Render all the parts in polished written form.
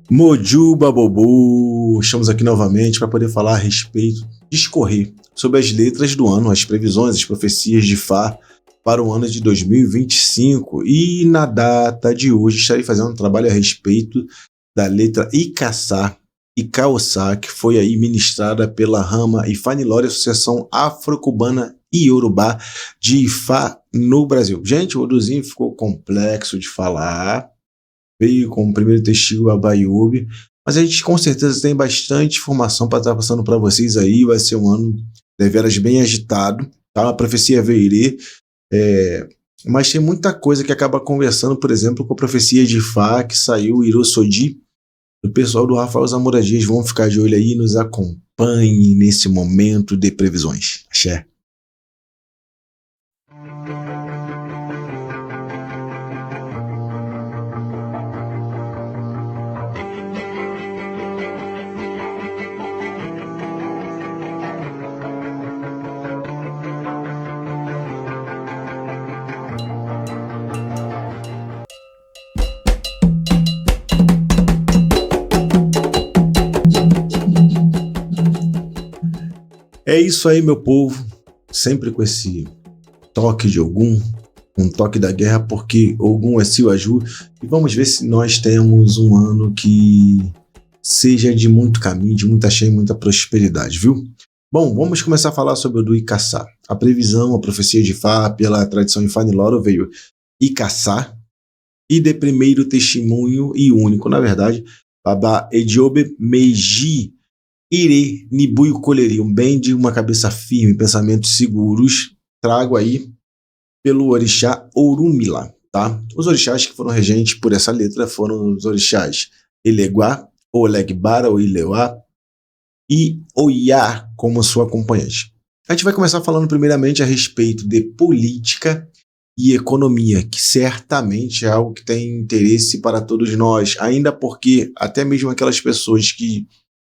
Moju Babobu, estamos aqui novamente para poder falar a respeito, discorrer sobre as letras do ano, as previsões, as profecias de Fá para o ano de 2025. E na data de hoje estarei fazendo um trabalho a respeito da letra Ikassá e Kaossá, que foi aí ministrada pela Rama Ifanilore, Associação Afro-Cubana e Yorubá de Ifá no Brasil. Gente, o Oduzinho ficou complexo de falar. Veio como primeiro testigo a Baiube, mas a gente com certeza tem bastante informação para estar passando para vocês aí. Vai ser um ano deveras bem agitado, tá? A profecia Veirê, mas tem muita coisa que acaba conversando, por exemplo, com a profecia de Fá, que saiu, Irosodi. O pessoal do Rafael Zamora Dias vão ficar de olho aí, nos acompanhe nesse momento de previsões. Axé. É isso aí, meu povo, sempre com esse toque de Ogum, um toque da guerra, porque Ogum é Siwaju, e vamos ver se nós temos um ano que seja de muito caminho, de muita cheia e muita prosperidade, viu? Bom, vamos começar a falar sobre o do Ikassá. A previsão, a profecia de Fá, pela tradição Ifaniloro, veio Ikassá, e de primeiro testemunho e único, na verdade, Baba Ediobe Meiji, Ire, Nibuio Coleri, um bem de uma cabeça firme, pensamentos seguros, trago aí pelo orixá Orunmila, tá? Os orixás que foram regentes por essa letra foram os orixás Eleguá, Olegbara ou Ileuá e Oiá como sua acompanhante. A gente vai começar falando primeiramente a respeito de política e economia, que certamente é algo que tem interesse para todos nós, ainda porque até mesmo aquelas pessoas que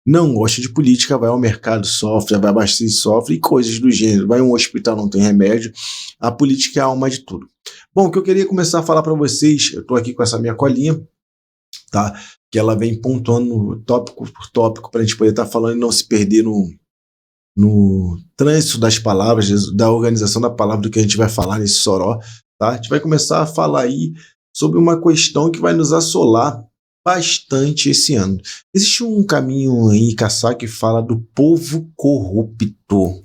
não gosta de política, vai ao mercado, sofre, vai abastecer, sofre, e coisas do gênero. Vai a um hospital, não tem remédio. A política é a alma de tudo. Bom, o que eu queria começar a falar para vocês, eu estou aqui com essa minha colinha, tá? Que ela vem pontuando tópico por tópico para a gente poder estar falando e não se perder no trânsito das palavras, da organização da palavra que a gente vai falar nesse soró, tá? A gente vai começar a falar aí sobre uma questão que vai nos assolar bastante esse ano. Existe um caminho em Ikassá que fala do povo corrupto.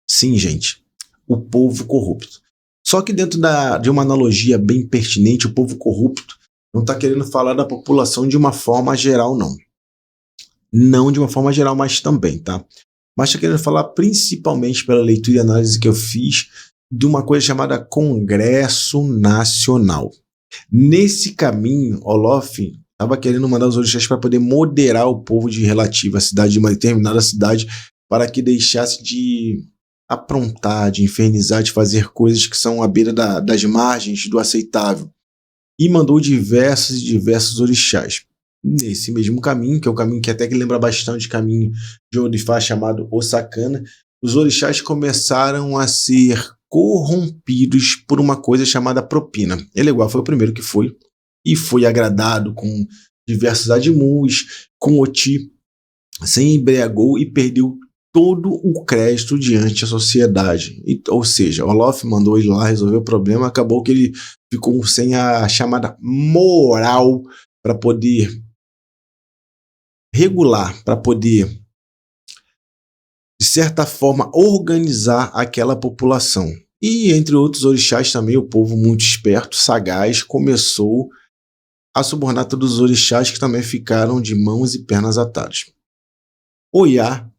Sim, gente, o povo corrupto. Só que dentro de uma analogia bem pertinente, o povo corrupto não está querendo falar da população de uma forma geral, não. Não de uma forma geral, mas também, tá? Mas está querendo falar principalmente pela leitura e análise que eu fiz de uma coisa chamada Congresso Nacional. Nesse caminho, Olof estava querendo mandar os orixás para poder moderar o povo de relativa cidade, de uma determinada cidade, para que deixasse de aprontar, de infernizar, de fazer coisas que são à beira das margens do aceitável. E mandou diversos orixás. Nesse mesmo caminho, que é um caminho que até que lembra bastante o caminho de um orixá chamado Osakana, os orixás começaram a ser corrompidos por uma coisa chamada propina. Eleguá foi o primeiro que foi, e foi agradado com diversos adimus, com Oti, se embriagou e perdeu todo o crédito diante da sociedade. Ou seja, Olof mandou ele lá resolver o problema, acabou que ele ficou sem a chamada moral para poder regular, para poder, de certa forma, organizar aquela população. E entre outros orixás também, o povo muito esperto, sagaz, começou a subornar todos os orixás que também ficaram de mãos e pernas atados. Oiá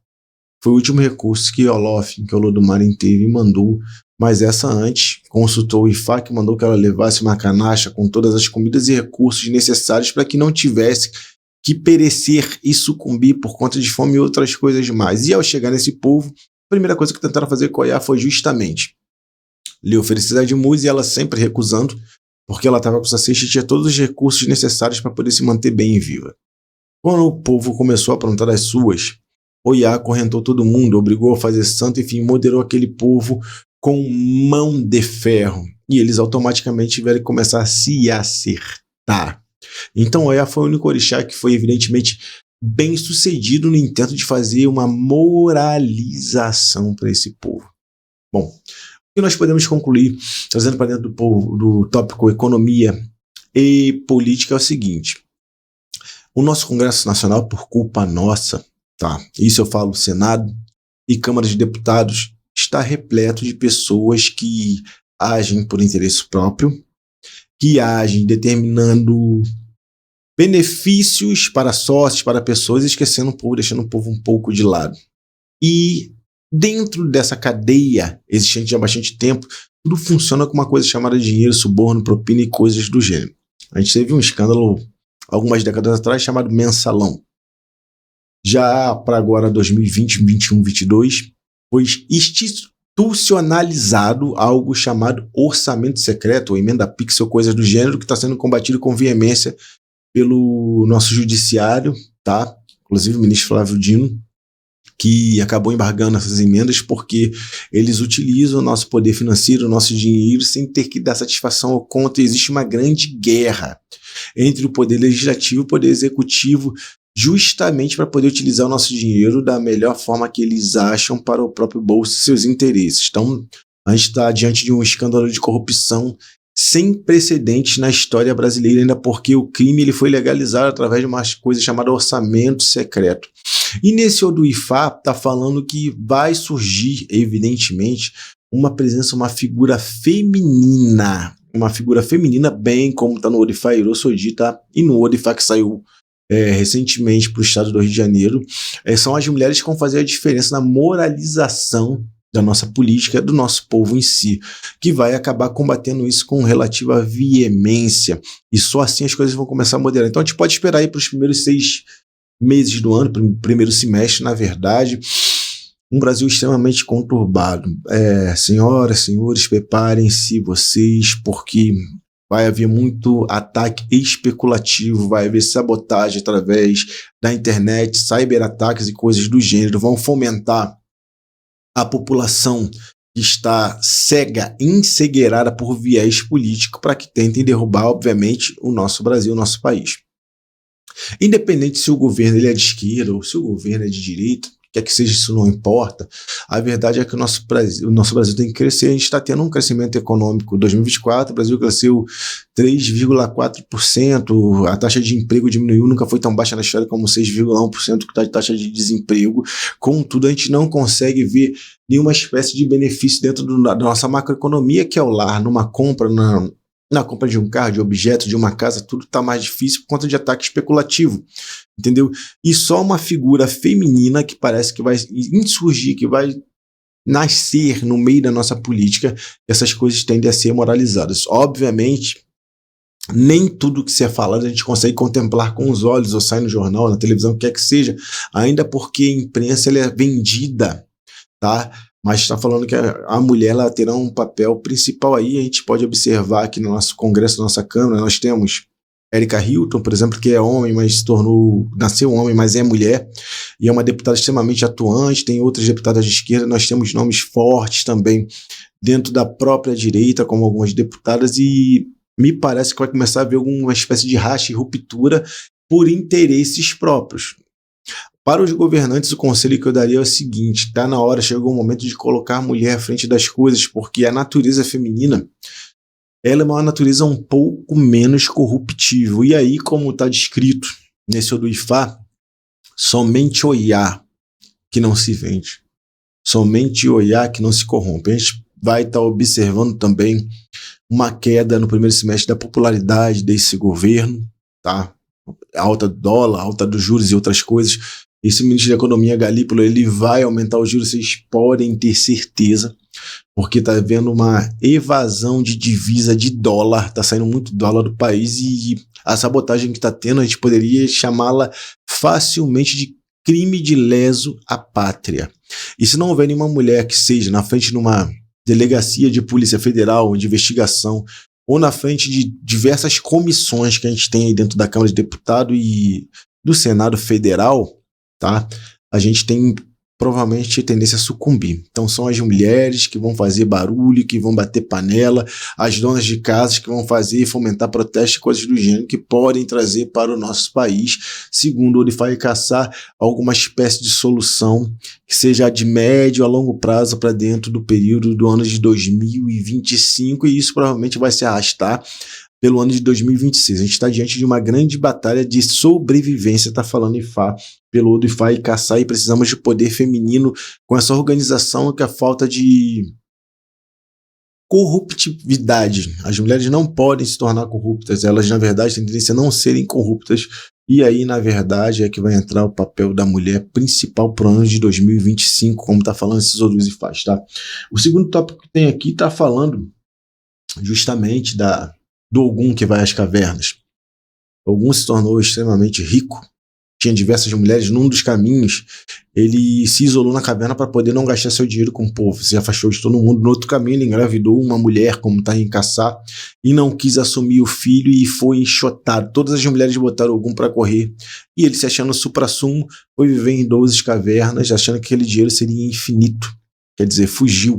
foi o último recurso que Olof, que Olodumare teve, e mandou, mas essa antes consultou o Ifá, que mandou que ela levasse uma canacha com todas as comidas e recursos necessários para que não tivesse que perecer e sucumbir por conta de fome e outras coisas mais. E ao chegar nesse povo, a primeira coisa que tentaram fazer com Oiá foi justamente lhe oferecer a de música, e ela sempre recusando, porque ela estava com essa cesta e tinha todos os recursos necessários para poder se manter bem viva. Quando o povo começou a aprontar as suas, Oiá acorrentou todo mundo, obrigou a fazer santo, enfim, moderou aquele povo com mão de ferro. E eles automaticamente tiveram que começar a se acertar. Então Oiá foi o único orixá que foi evidentemente bem sucedido no intento de fazer uma moralização para esse povo. Bom, o que nós podemos concluir, trazendo para dentro do tópico economia e política, é o seguinte: o nosso Congresso Nacional, por culpa nossa, tá? Isso eu falo Senado e Câmara de Deputados, está repleto de pessoas que agem por interesse próprio, que agem determinando benefícios para sócios, para pessoas, esquecendo o povo, deixando o povo um pouco de lado. E dentro dessa cadeia existente há bastante tempo, tudo funciona com uma coisa chamada dinheiro, suborno, propina e coisas do gênero. A gente teve um escândalo algumas décadas atrás chamado mensalão. Já para agora 2020, 21, 22, foi institucionalizado algo chamado orçamento secreto, ou emenda Pix ou coisas do gênero, que está sendo combatido com veemência pelo nosso judiciário, tá? Inclusive o ministro Flávio Dino, que acabou embargando essas emendas porque eles utilizam o nosso poder financeiro, o nosso dinheiro, sem ter que dar satisfação ao conto. Existe uma grande guerra entre o poder legislativo e o poder executivo, justamente para poder utilizar o nosso dinheiro da melhor forma que eles acham para o próprio bolso e seus interesses. Então, a gente está diante de um escândalo de corrupção sem precedentes na história brasileira, ainda porque o crime ele foi legalizado através de uma coisa chamada orçamento secreto. E nesse Oduifá está falando que vai surgir, evidentemente, uma presença, uma figura feminina, bem como está no Odifá Irosodi, tá? E no Odifá que saiu recentemente para o estado do Rio de Janeiro, são as mulheres que vão fazer a diferença na moralização da nossa política, do nosso povo em si, que vai acabar combatendo isso com relativa veemência, e só assim as coisas vão começar a moderar. Então a gente pode esperar aí para os primeiros 6 meses do ano, primeiro semestre, na verdade, um Brasil extremamente conturbado. Senhoras, senhores, preparem-se vocês, porque vai haver muito ataque especulativo, vai haver sabotagem através da internet, cyberataques e coisas do gênero, vão fomentar a população que está cega, encegueirada por viés político para que tentem derrubar, obviamente, o nosso Brasil, o nosso país. Independente se o governo ele é de esquerda ou se o governo é de direita, quer que seja, isso não importa. A verdade é que o nosso Brasil tem que crescer. A gente está tendo um crescimento econômico. Em 2024, o Brasil cresceu 3,4%. A taxa de emprego diminuiu, nunca foi tão baixa na história como 6,1% que está de taxa de desemprego. Contudo, a gente não consegue ver nenhuma espécie de benefício dentro da nossa macroeconomia, que é o lar, numa compra, na compra de um carro, de objeto, de uma casa, tudo está mais difícil por conta de ataque especulativo, entendeu? E só uma figura feminina que parece que vai insurgir, que vai nascer no meio da nossa política, essas coisas tendem a ser moralizadas. Obviamente, nem tudo que se é falado a gente consegue contemplar com os olhos, ou sai no jornal, na televisão, o que quer que seja, ainda porque a imprensa ela é vendida, tá? Mas está falando que a mulher ela terá um papel principal aí. A gente pode observar aqui no nosso Congresso, na nossa Câmara, nós temos Erika Hilton, por exemplo, que é homem, mas nasceu homem, mas é mulher, e é uma deputada extremamente atuante. Tem outras deputadas de esquerda, nós temos nomes fortes também dentro da própria direita, como algumas deputadas, e me parece que vai começar a haver alguma espécie de racha e ruptura por interesses próprios. Para os governantes, o conselho que eu daria é o seguinte: está na hora, chegou o momento de colocar a mulher à frente das coisas, porque a natureza feminina ela é uma natureza um pouco menos corruptível. E aí, como está descrito nesse Oduifá, somente Oiá que não se vende, somente Oiá que não se corrompe. A gente vai estar observando também uma queda no primeiro semestre da popularidade desse governo, tá? Alta do dólar, alta dos juros e outras coisas. Esse ministro da Economia, Galípolo, ele vai aumentar os juros, vocês podem ter certeza, porque está havendo uma evasão de divisa de dólar, está saindo muito dólar do país, e a sabotagem que está tendo, a gente poderia chamá-la facilmente de crime de leso à pátria. E se não houver nenhuma mulher que seja na frente de uma delegacia de polícia federal, de investigação, ou na frente de diversas comissões que a gente tem aí dentro da Câmara de Deputados e do Senado Federal, tá? A gente tem provavelmente a tendência a sucumbir. Então são as mulheres que vão fazer barulho, que vão bater panela, as donas de casas que vão fazer e fomentar protestos e coisas do gênero que podem trazer para o nosso país, segundo o Odifai Caçar, alguma espécie de solução que seja de médio a longo prazo para dentro do período do ano de 2025, e isso provavelmente vai se arrastar pelo ano de 2026. A gente está diante de uma grande batalha de sobrevivência, está falando Ifá, pelo Odifai Caçar, e precisamos de poder feminino com essa organização, que a falta de corruptividade. As mulheres não podem se tornar corruptas, elas na verdade têm tendência a não serem corruptas, e aí na verdade é que vai entrar o papel da mulher principal para o ano de 2025, como está falando esses outros Ifás, tá? O segundo tópico que tem aqui está falando justamente do Ogum que vai às cavernas. Ogum se tornou extremamente rico, tinha diversas mulheres. Num dos caminhos, ele se isolou na caverna para poder não gastar seu dinheiro com o povo, se afastou de todo mundo. No outro caminho, ele engravidou uma mulher, como está em Caçar, e não quis assumir o filho e foi enxotado. Todas as mulheres botaram Ogum para correr, e ele, se achando supra-sumo, foi viver em 12 cavernas, achando que aquele dinheiro seria infinito. Quer dizer, fugiu.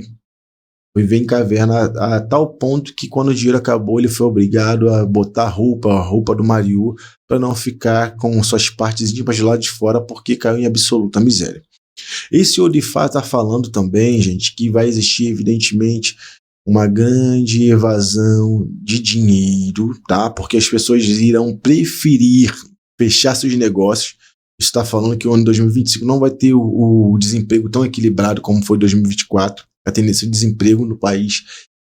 Viver em caverna a tal ponto que, quando o dinheiro acabou, ele foi obrigado a botar a roupa do Mariú, para não ficar com suas partes íntimas de lado de fora, porque caiu em absoluta miséria. Esse Odifá está falando também, gente, que vai existir, evidentemente, uma grande evasão de dinheiro, tá? Porque as pessoas irão preferir fechar seus negócios. Isso está falando que o ano de 2025 não vai ter o desemprego tão equilibrado como foi 2024. A tendência de desemprego no país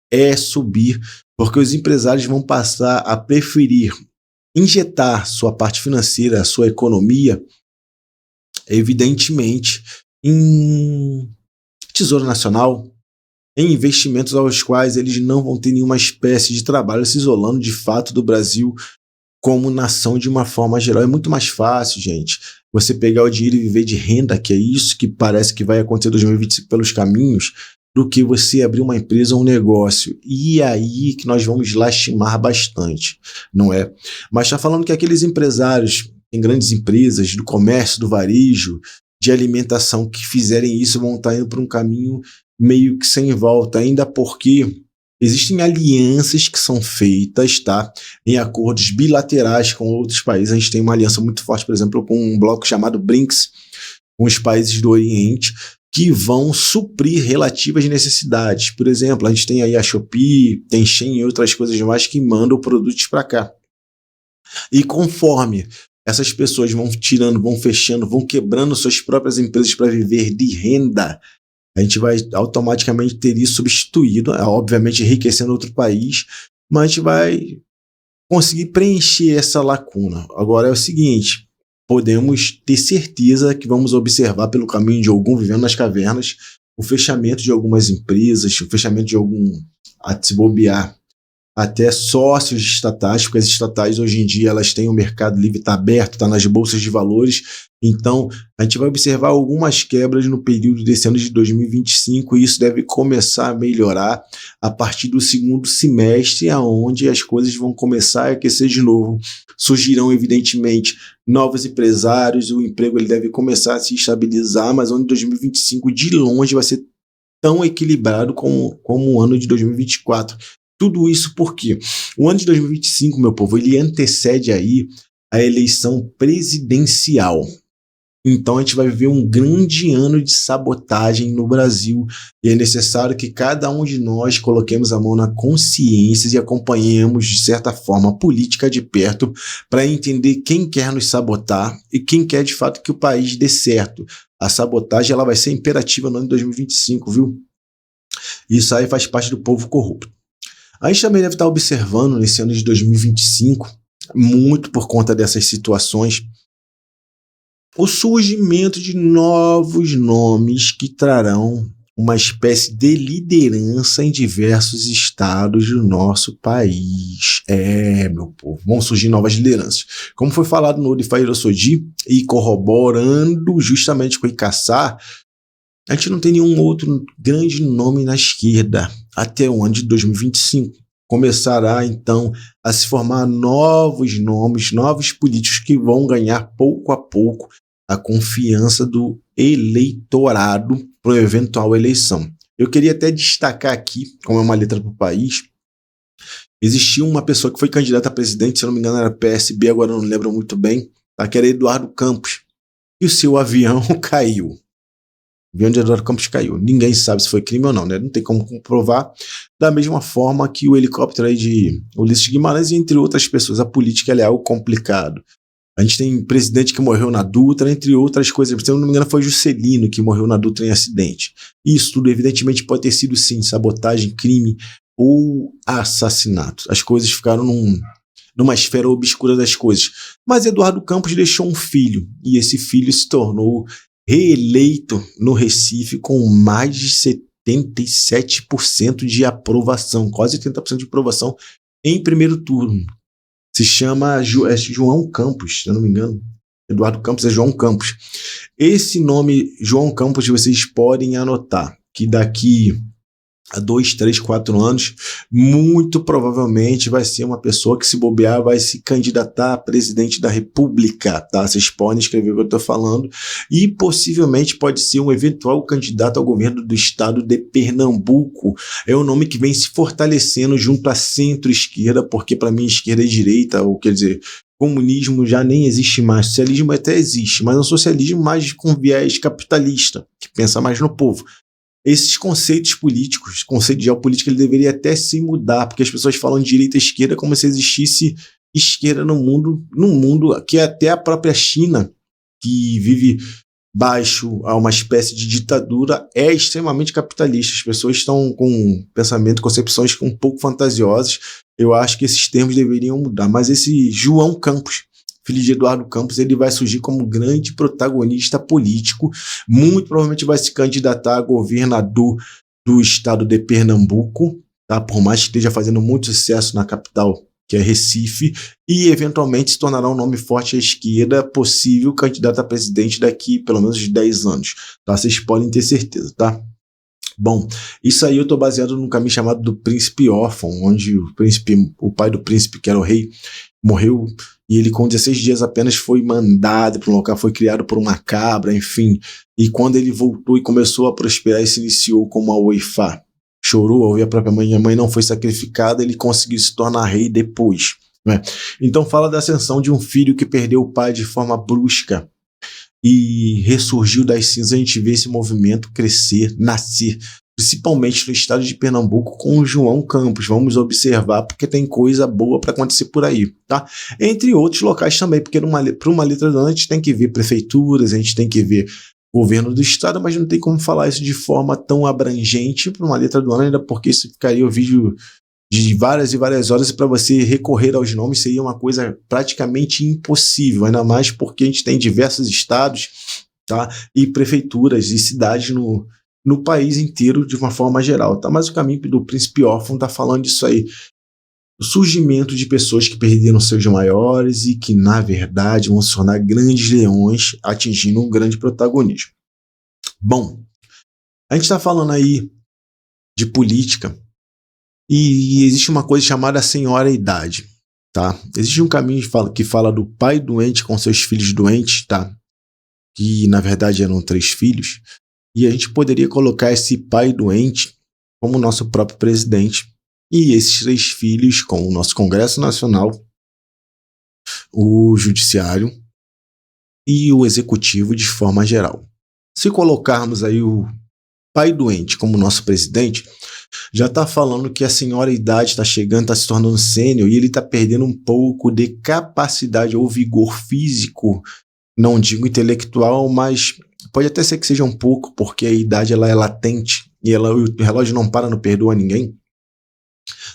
é subir, porque os empresários vão passar a preferir injetar sua parte financeira, sua economia, evidentemente, em Tesouro Nacional, em investimentos aos quais eles não vão ter nenhuma espécie de trabalho, se isolando de fato do Brasil como nação de uma forma geral. É muito mais fácil, gente, você pegar o dinheiro e viver de renda, que é isso que parece que vai acontecer em 2025 pelos caminhos, do que você abrir uma empresa ou um negócio. E aí que nós vamos lastimar bastante, não é? Mas está falando que aqueles empresários em grandes empresas, do comércio, do varejo, de alimentação, que fizerem isso, vão estar indo por um caminho meio que sem volta, ainda porque existem alianças que são feitas, tá, em acordos bilaterais com outros países. A gente tem uma aliança muito forte, por exemplo, com um bloco chamado BRICS, com os países do Oriente, que vão suprir relativas necessidades. Por exemplo, a gente tem aí a Shopee, tem Shein e outras coisas mais que mandam produtos para cá. E conforme essas pessoas vão tirando, vão fechando, vão quebrando suas próprias empresas para viver de renda, a gente vai automaticamente ter isso substituído, obviamente enriquecendo outro país, mas a gente vai conseguir preencher essa lacuna. Agora é o seguinte: podemos ter certeza que vamos observar pelo caminho de Ogum vivendo nas cavernas o fechamento de algumas empresas, o fechamento de a se bobear, até sócios estatais, porque as estatais hoje em dia elas têm o mercado livre, está aberto, está nas bolsas de valores. Então a gente vai observar algumas quebras no período desse ano de 2025, e isso deve começar a melhorar a partir do segundo semestre, aonde as coisas vão começar a aquecer de novo. Surgirão evidentemente novos empresários, o emprego ele deve começar a se estabilizar, mas o ano de 2025 de longe vai ser tão equilibrado como o ano de 2024. Tudo isso porque o ano de 2025, meu povo, ele antecede aí a eleição presidencial. Então a gente vai viver um grande ano de sabotagem no Brasil, e é necessário que cada um de nós coloquemos a mão na consciência e acompanhemos de certa forma a política de perto, para entender quem quer nos sabotar e quem quer de fato que o país dê certo. A sabotagem ela vai ser imperativa no ano de 2025, viu? Isso aí faz parte do povo corrupto. A gente também deve estar observando nesse ano de 2025, muito por conta dessas situações, o surgimento de novos nomes que trarão uma espécie de liderança em diversos estados do nosso país. Meu povo, vão surgir novas lideranças. Como foi falado no Odifai Irosodi, e corroborando justamente com o Icaçar, a gente não tem nenhum outro grande nome na esquerda até o ano de 2025. Começará, então, a se formar novos nomes, novos políticos que vão ganhar pouco a pouco a confiança do eleitorado para uma eventual eleição. Eu queria até destacar aqui, como é uma letra para o país, existia uma pessoa que foi candidata a presidente, se eu não me engano era PSB, agora eu não lembro muito bem, tá? Que era Eduardo Campos, e o seu avião caiu. O avião de Eduardo Campos caiu. Ninguém sabe se foi crime ou não, né? Não tem como comprovar. Da mesma forma que o helicóptero aí de Ulisses Guimarães, e entre outras pessoas. A política é algo complicado. A gente tem presidente que morreu na Dutra, entre outras coisas. Se eu não me engano, foi Juscelino que morreu na Dutra em acidente. Isso tudo, evidentemente, pode ter sido, sim, sabotagem, crime ou assassinato. As coisas ficaram numa esfera obscura das coisas. Mas Eduardo Campos deixou um filho, e esse filho se tornou reeleito no Recife com mais de 77% de aprovação, quase 80% de aprovação em primeiro turno. Se chama João Campos, se eu não me engano. Eduardo Campos é João Campos. Esse nome, João Campos, vocês podem anotar que daqui a 2, 3, 4 anos, muito provavelmente vai ser uma pessoa que, se bobear, vai se candidatar a presidente da República, tá? Vocês podem escrever o que eu estou falando, e possivelmente pode ser um eventual candidato ao governo do estado de Pernambuco. É um nome que vem se fortalecendo junto à centro-esquerda, porque para mim esquerda e direita, ou quer dizer, comunismo já nem existe mais, socialismo até existe, mas é um socialismo mais com viés capitalista, que pensa mais no povo. Esses conceitos políticos, conceito de geopolítica, ele deveria até se mudar, porque as pessoas falam de direita e esquerda como se existisse esquerda no mundo que até a própria China, que vive baixo a uma espécie de ditadura, é extremamente capitalista. As pessoas estão com pensamento, concepções um pouco fantasiosas. Eu acho que esses termos deveriam mudar. Mas esse João Campos, filho de Eduardo Campos, ele vai surgir como grande protagonista político, muito provavelmente vai se candidatar a governador do estado de Pernambuco, tá? Por mais que esteja fazendo muito sucesso na capital, que é Recife, e eventualmente se tornará um nome forte à esquerda, possível candidato a presidente daqui pelo menos 10 anos, tá? Vocês podem ter certeza, tá? Bom, isso aí eu estou baseado num caminho chamado do Príncipe Órfão, onde o pai do príncipe, que era o rei, morreu, e ele com 16 dias apenas foi mandado para um local, foi criado por uma cabra, enfim, e quando ele voltou e começou a prosperar e se iniciou como Auifá, chorou ao ver a própria mãe, a mãe não foi sacrificada, ele conseguiu se tornar rei depois, né? Então fala da ascensão de um filho que perdeu o pai de forma brusca e ressurgiu das cinzas. A gente vê esse movimento crescer, nascer, principalmente no estado de Pernambuco, com o João Campos. Vamos observar, porque tem coisa boa para acontecer por aí, tá? Entre outros locais também, porque para uma letra do ano a gente tem que ver prefeituras, a gente tem que ver governo do estado, mas não tem como falar isso de forma tão abrangente para uma letra do ano, ainda porque isso ficaria o vídeo de várias e várias horas, e para você recorrer aos nomes seria uma coisa praticamente impossível, ainda mais porque a gente tem diversos estados, tá? E prefeituras e cidades no país inteiro de uma forma geral, tá? Mas o caminho do Príncipe Órfão tá falando disso aí, o surgimento de pessoas que perderam seus maiores e que, na verdade, vão se tornar grandes leões, atingindo um grande protagonismo. Bom, a gente está falando aí de política, e existe uma coisa chamada senhora-idade, tá? Existe um caminho que fala do pai doente com seus filhos doentes, tá? Que, na verdade, eram 3 filhos, e a gente poderia colocar esse pai doente como nosso próprio presidente, e esses 3 filhos com o nosso Congresso Nacional, o Judiciário e o Executivo de forma geral. Se colocarmos aí o pai doente como nosso presidente, já está falando que a senhora-idade está chegando, está se tornando sênior, e ele está perdendo um pouco de capacidade ou vigor físico, não digo intelectual, mas pode até ser que seja um pouco, porque a idade ela é latente, e o relógio não para, não perdoa ninguém,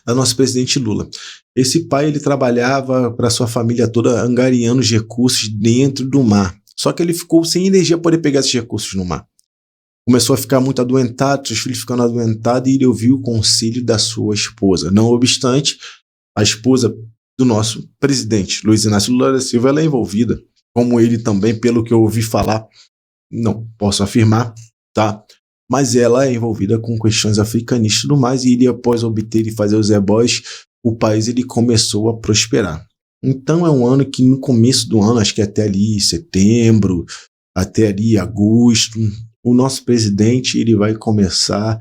da nosso presidente Lula. Esse pai, ele trabalhava para sua família toda angariando os recursos dentro do mar, só que ele ficou sem energia para poder pegar esses recursos no mar. Começou a ficar muito adoentado, seus filhos ficando adoentados, e ele ouviu o conselho da sua esposa. Não obstante, a esposa do nosso presidente, Luiz Inácio Lula da Silva, ela é envolvida, como ele também, pelo que eu ouvi falar, não posso afirmar, tá? Mas ela é envolvida com questões africanistas e tudo mais, e ele, após obter e fazer os ebóis, o país ele começou a prosperar. Então é um ano que, no começo do ano, acho que até ali setembro, até ali agosto, o nosso presidente ele vai começar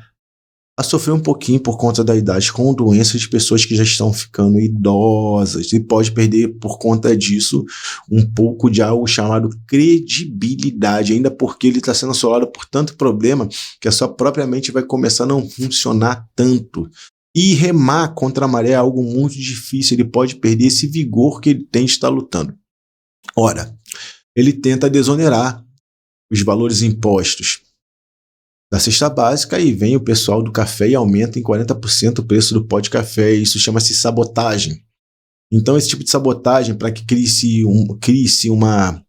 a sofrer um pouquinho por conta da idade, com doenças de pessoas que já estão ficando idosas, e pode perder por conta disso um pouco de algo chamado credibilidade, ainda porque ele está sendo assolado por tanto problema que a sua própria mente vai começar a não funcionar tanto. E remar contra a maré é algo muito difícil, ele pode perder esse vigor que ele tem de estar lutando. Ora, ele tenta desonerar os valores impostos da cesta básica e vem o pessoal do café e aumenta em 40% o preço do pó de café. Isso chama-se sabotagem. Então, esse tipo de sabotagem, para que crie-se uma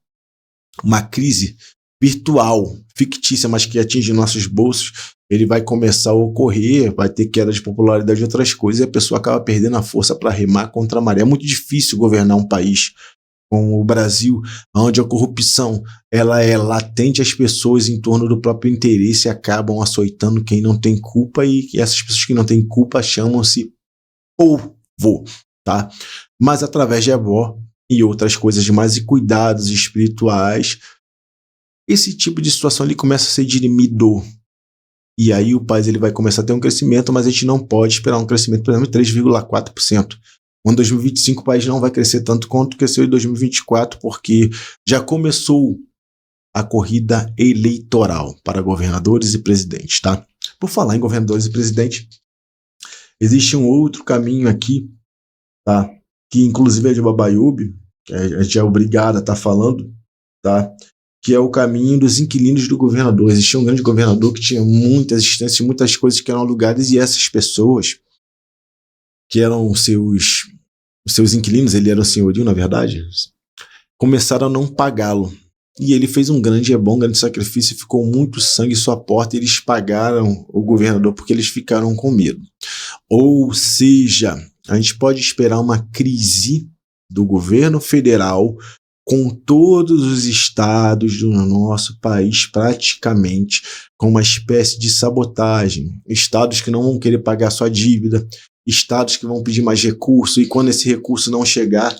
crise virtual, fictícia, mas que atinge nossos bolsos, ele vai começar a ocorrer, vai ter queda de popularidade de outras coisas, e a pessoa acaba perdendo a força para remar contra a maré. É muito difícil governar um país como o Brasil, onde a corrupção ela é latente, as pessoas em torno do próprio interesse acabam açoitando quem não tem culpa, e essas pessoas que não têm culpa chamam-se povo, tá? Mas através de Ebó e outras coisas mais e cuidados espirituais, esse tipo de situação ele começa a ser dirimido. E aí o país ele vai começar a ter um crescimento, mas a gente não pode esperar um crescimento, por exemplo, de 3,4%. Em 2025 o país não vai crescer tanto quanto cresceu em 2024, porque já começou a corrida eleitoral para governadores e presidentes, tá? Por falar em governadores e presidentes, existe um outro caminho aqui, tá? Que inclusive é de Babaiúbe, que a gente é obrigado a estar falando, tá? Que é o caminho dos inquilinos do governador. Existia um grande governador que tinha muitas instâncias, muitas coisas que eram alugadas, e essas pessoas que eram os seus inquilinos, ele era o senhorio, na verdade, começaram a não pagá-lo. E ele fez um grande sacrifício, ficou muito sangue em sua porta, e eles pagaram o governador porque eles ficaram com medo. Ou seja, a gente pode esperar uma crise do governo federal com todos os estados do nosso país praticamente com uma espécie de sabotagem. Estados que não vão querer pagar sua dívida, estados que vão pedir mais recurso, e quando esse recurso não chegar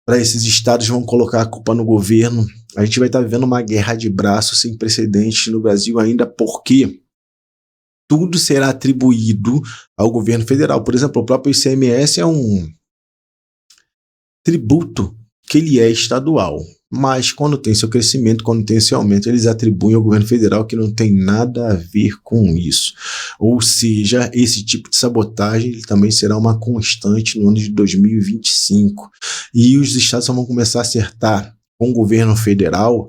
para esses estados, vão colocar a culpa no governo. A gente vai estar vivendo uma guerra de braços sem precedentes no Brasil ainda, porque tudo será atribuído ao governo federal. Por exemplo, o próprio ICMS é um tributo que ele é estadual, mas quando tem seu crescimento, quando tem seu aumento, eles atribuem ao governo federal, que não tem nada a ver com isso. Ou seja, esse tipo de sabotagem ele também será uma constante no ano de 2025. E os estados só vão começar a acertar com o governo federal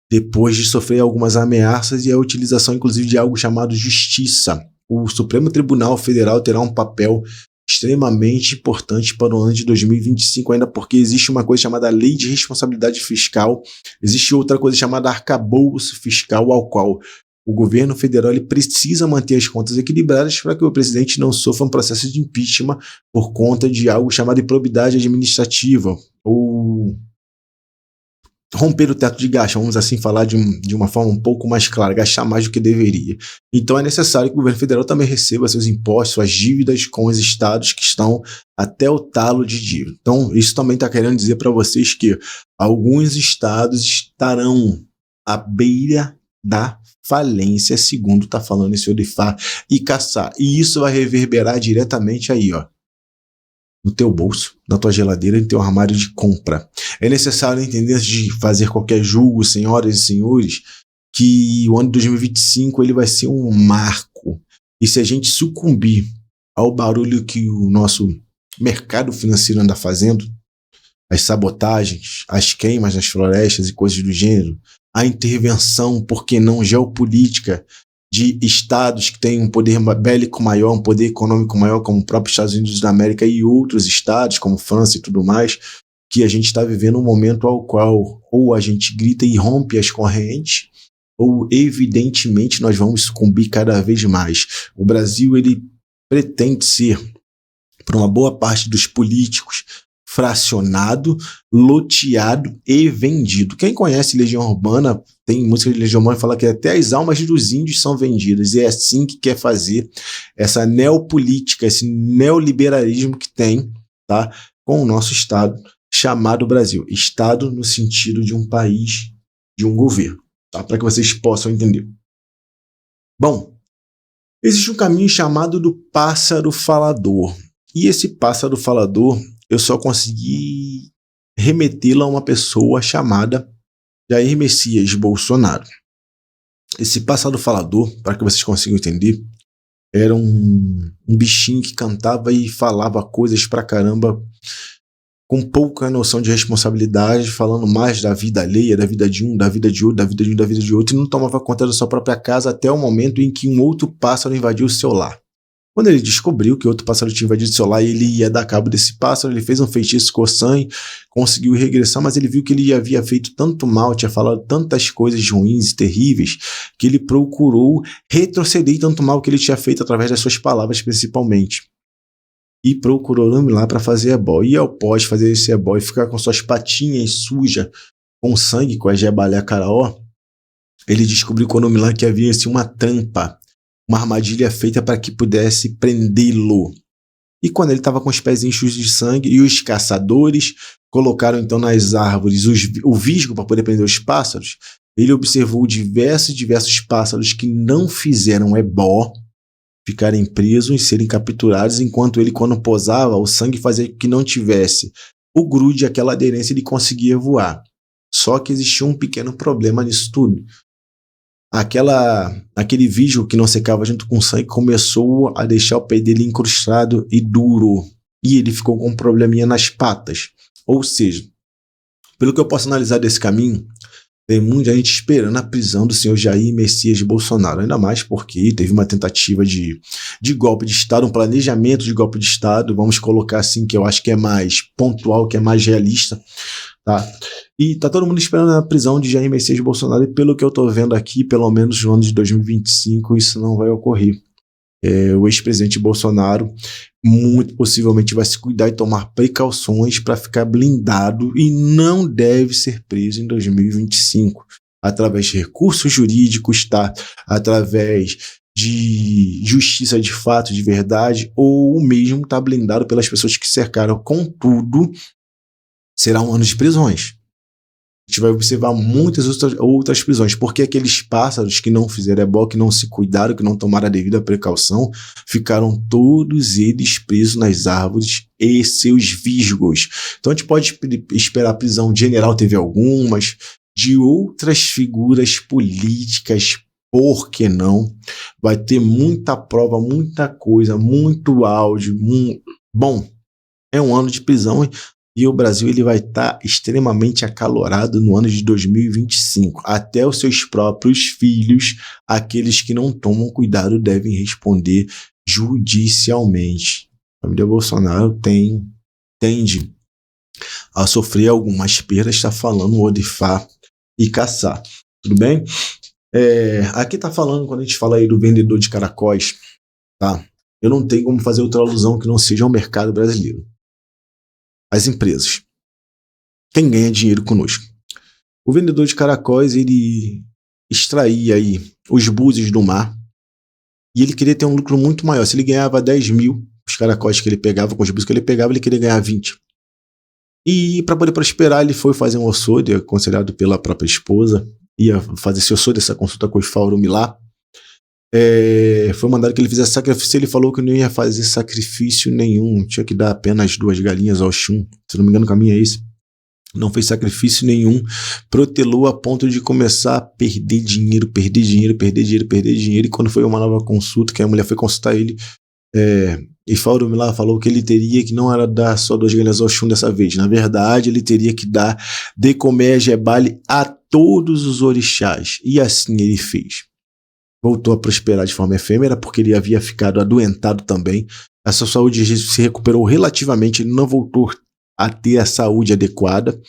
depois de sofrer algumas ameaças e a utilização, inclusive, de algo chamado justiça. O Supremo Tribunal Federal terá um papel extremamente importante para o ano de 2025, ainda porque existe uma coisa chamada Lei de Responsabilidade Fiscal, existe outra coisa chamada arcabouço fiscal, ao qual o governo federal ele precisa manter as contas equilibradas para que o presidente não sofra um processo de impeachment por conta de algo chamado improbidade administrativa, ou romper o teto de gasto, vamos assim falar de uma forma um pouco mais clara, gastar mais do que deveria. Então é necessário que o governo federal também receba seus impostos, suas dívidas com os estados que estão até o talo de dívida. Então isso também está querendo dizer para vocês que alguns estados estarão à beira da falência, segundo está falando esse Odifar e Caçar. E isso vai reverberar diretamente aí, ó, no teu bolso, na tua geladeira e no teu armário de compra. É necessário entender, antes de fazer qualquer julgo, senhoras e senhores, que o ano de 2025 ele vai ser um marco. E se a gente sucumbir ao barulho que o nosso mercado financeiro anda fazendo, as sabotagens, as queimas nas florestas e coisas do gênero, a intervenção, por que não, geopolítica, de estados que têm um poder bélico maior, um poder econômico maior, como o próprio Estados Unidos da América e outros estados, como França e tudo mais, que a gente está vivendo um momento ao qual ou a gente grita e rompe as correntes, ou evidentemente nós vamos sucumbir cada vez mais. O Brasil ele pretende ser, por uma boa parte dos políticos, fracionado, loteado e vendido. Quem conhece Legião Urbana, tem música de Legião Urbana que fala que até as almas dos índios são vendidas, e é assim que quer fazer essa neopolítica, esse neoliberalismo que tem, tá, com o nosso Estado chamado Brasil. Estado no sentido de um país, de um governo. tá? Para que vocês possam entender. Bom, existe um caminho chamado do pássaro falador. E esse pássaro falador, eu só consegui remetê-lo a uma pessoa chamada Jair Messias Bolsonaro. Esse pássaro falador, para que vocês consigam entender, era um bichinho que cantava e falava coisas pra caramba, com pouca noção de responsabilidade, falando mais da vida alheia, da vida de um, da vida de outro, da vida de um, da vida de outro, e não tomava conta da sua própria casa até o momento em que um outro pássaro invadiu o seu lar. Quando ele descobriu que outro pássaro tinha invadido o seu lar e ele ia dar cabo desse pássaro, ele fez um feitiço com sangue, conseguiu regressar, mas ele viu que ele havia feito tanto mal, tinha falado tantas coisas ruins e terríveis, que ele procurou retroceder tanto mal que ele tinha feito através das suas palavras, principalmente. E procurou o nome lá para fazer ebó. E após fazer esse ebó e ficar com suas patinhas sujas, com sangue, com a jebalé caraó, ele descobriu com o nome lá que havia assim, uma trampa, uma armadilha feita para que pudesse prendê-lo. E quando ele estava com os pezinhos sujos de sangue, e os caçadores colocaram então nas árvores o visgo para poder prender os pássaros, ele observou diversos pássaros que não fizeram ebó ficarem presos e serem capturados, enquanto ele, quando posava, o sangue fazia que não tivesse o grude, aquela aderência, ele conseguia voar. Só que existia um pequeno problema nisso tudo. Aquele visgo que não secava junto com o sangue começou a deixar o pé dele incrustado e duro, e ele ficou com um probleminha nas patas. Ou seja, pelo que eu posso analisar desse caminho, tem muita gente esperando a prisão do senhor Jair Messias Bolsonaro, ainda mais porque teve uma tentativa de golpe de Estado, um planejamento de golpe de Estado, vamos colocar assim, que eu acho que é mais pontual, que é mais realista, tá? E tá todo mundo esperando a prisão de Jair Messias Bolsonaro, e pelo que eu tô vendo aqui, pelo menos no ano de 2025, isso não vai ocorrer. O ex-presidente Bolsonaro muito possivelmente vai se cuidar e tomar precauções para ficar blindado e não deve ser preso em 2025 através de recursos jurídicos, tá? Através de justiça de fato, de verdade, ou mesmo tá blindado pelas pessoas que cercaram. Contudo, será um ano de prisões. A gente vai observar muitas outras prisões, porque aqueles pássaros que não fizeram ebó, que não se cuidaram, que não tomaram a devida precaução, ficaram todos eles presos nas árvores e seus visgos. Então a gente pode esperar a prisão de general, teve algumas, de outras figuras políticas, por que não? Vai ter muita prova, muita coisa, muito áudio. Bom, é um ano de prisão. E o Brasil ele vai estar extremamente acalorado no ano de 2025. Até os seus próprios filhos, aqueles que não tomam cuidado, devem responder judicialmente. A família Bolsonaro tende a sofrer algumas perdas, está falando Odifá e Caçar. Tudo bem? Aqui está falando, quando a gente fala aí do vendedor de caracóis, tá? Eu não tenho como fazer outra alusão que não seja ao mercado brasileiro. As empresas. Quem ganha dinheiro conosco? O vendedor de caracóis, ele extraía aí os búzios do mar e ele queria ter um lucro muito maior. Se ele ganhava 10 mil, os caracóis que ele pegava, com os búzios que ele pegava, ele queria ganhar 20. E para poder prosperar, ele foi fazer um ossode, aconselhado pela própria esposa, ia fazer esse ossode, essa consulta com os Faurumi lá. Foi mandado que ele fizesse sacrifício. Ele falou que não ia fazer sacrifício nenhum, tinha que dar apenas 2 galinhas ao Xum, se não me engano o caminho é esse. Não fez sacrifício nenhum, protelou a ponto de começar a perder dinheiro, e quando foi uma nova consulta, que a mulher foi consultar ele, e Faurumi lá falou que ele teria que não era dar só 2 galinhas ao Xum dessa vez, na verdade ele teria que dar de comer a jebale a todos os orixás, e assim ele fez. Voltou a prosperar de forma efêmera, porque ele havia ficado adoentado também. A sua saúde se recuperou relativamente, ele não voltou a ter a saúde adequada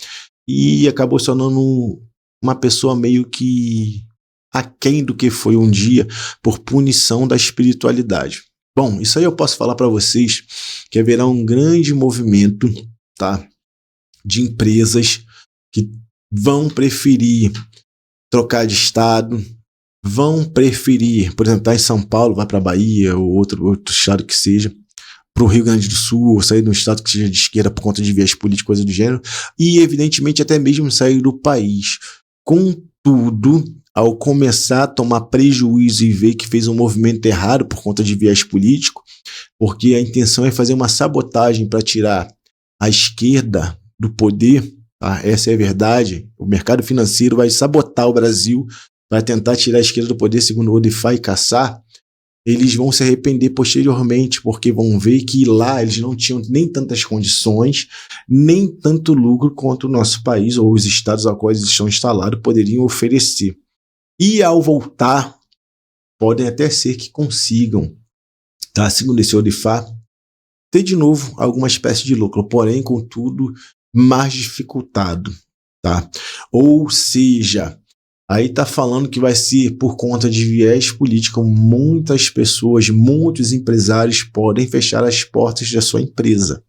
e acabou se tornando uma pessoa meio que aquém do que foi um dia, por punição da espiritualidade. Bom, isso aí eu posso falar para vocês que haverá um grande movimento, tá, de empresas que vão preferir trocar de estado, vão preferir, por exemplo, tá em São Paulo, vai para Bahia ou outro estado que seja, para o Rio Grande do Sul, ou sair de um estado que seja de esquerda por conta de viés políticos, coisa do gênero, e evidentemente até mesmo sair do país. Contudo, ao começar a tomar prejuízo e ver que fez um movimento errado por conta de viés político, porque a intenção é fazer uma sabotagem para tirar a esquerda do poder, tá? Essa é a verdade. O mercado financeiro vai sabotar o Brasil para tentar tirar a esquerda do poder, segundo o Odifá e Caçar. Eles vão se arrepender posteriormente, porque vão ver que lá eles não tinham nem tantas condições, nem tanto lucro quanto o nosso país ou os estados aos quais eles estão instalados poderiam oferecer. E ao voltar, podem até ser que consigam, tá? Segundo esse Odifá, ter de novo alguma espécie de lucro, porém, contudo, mais dificultado, tá? Ou seja, aí tá falando que vai ser por conta de viés político, muitas pessoas, muitos empresários podem fechar as portas da sua empresa.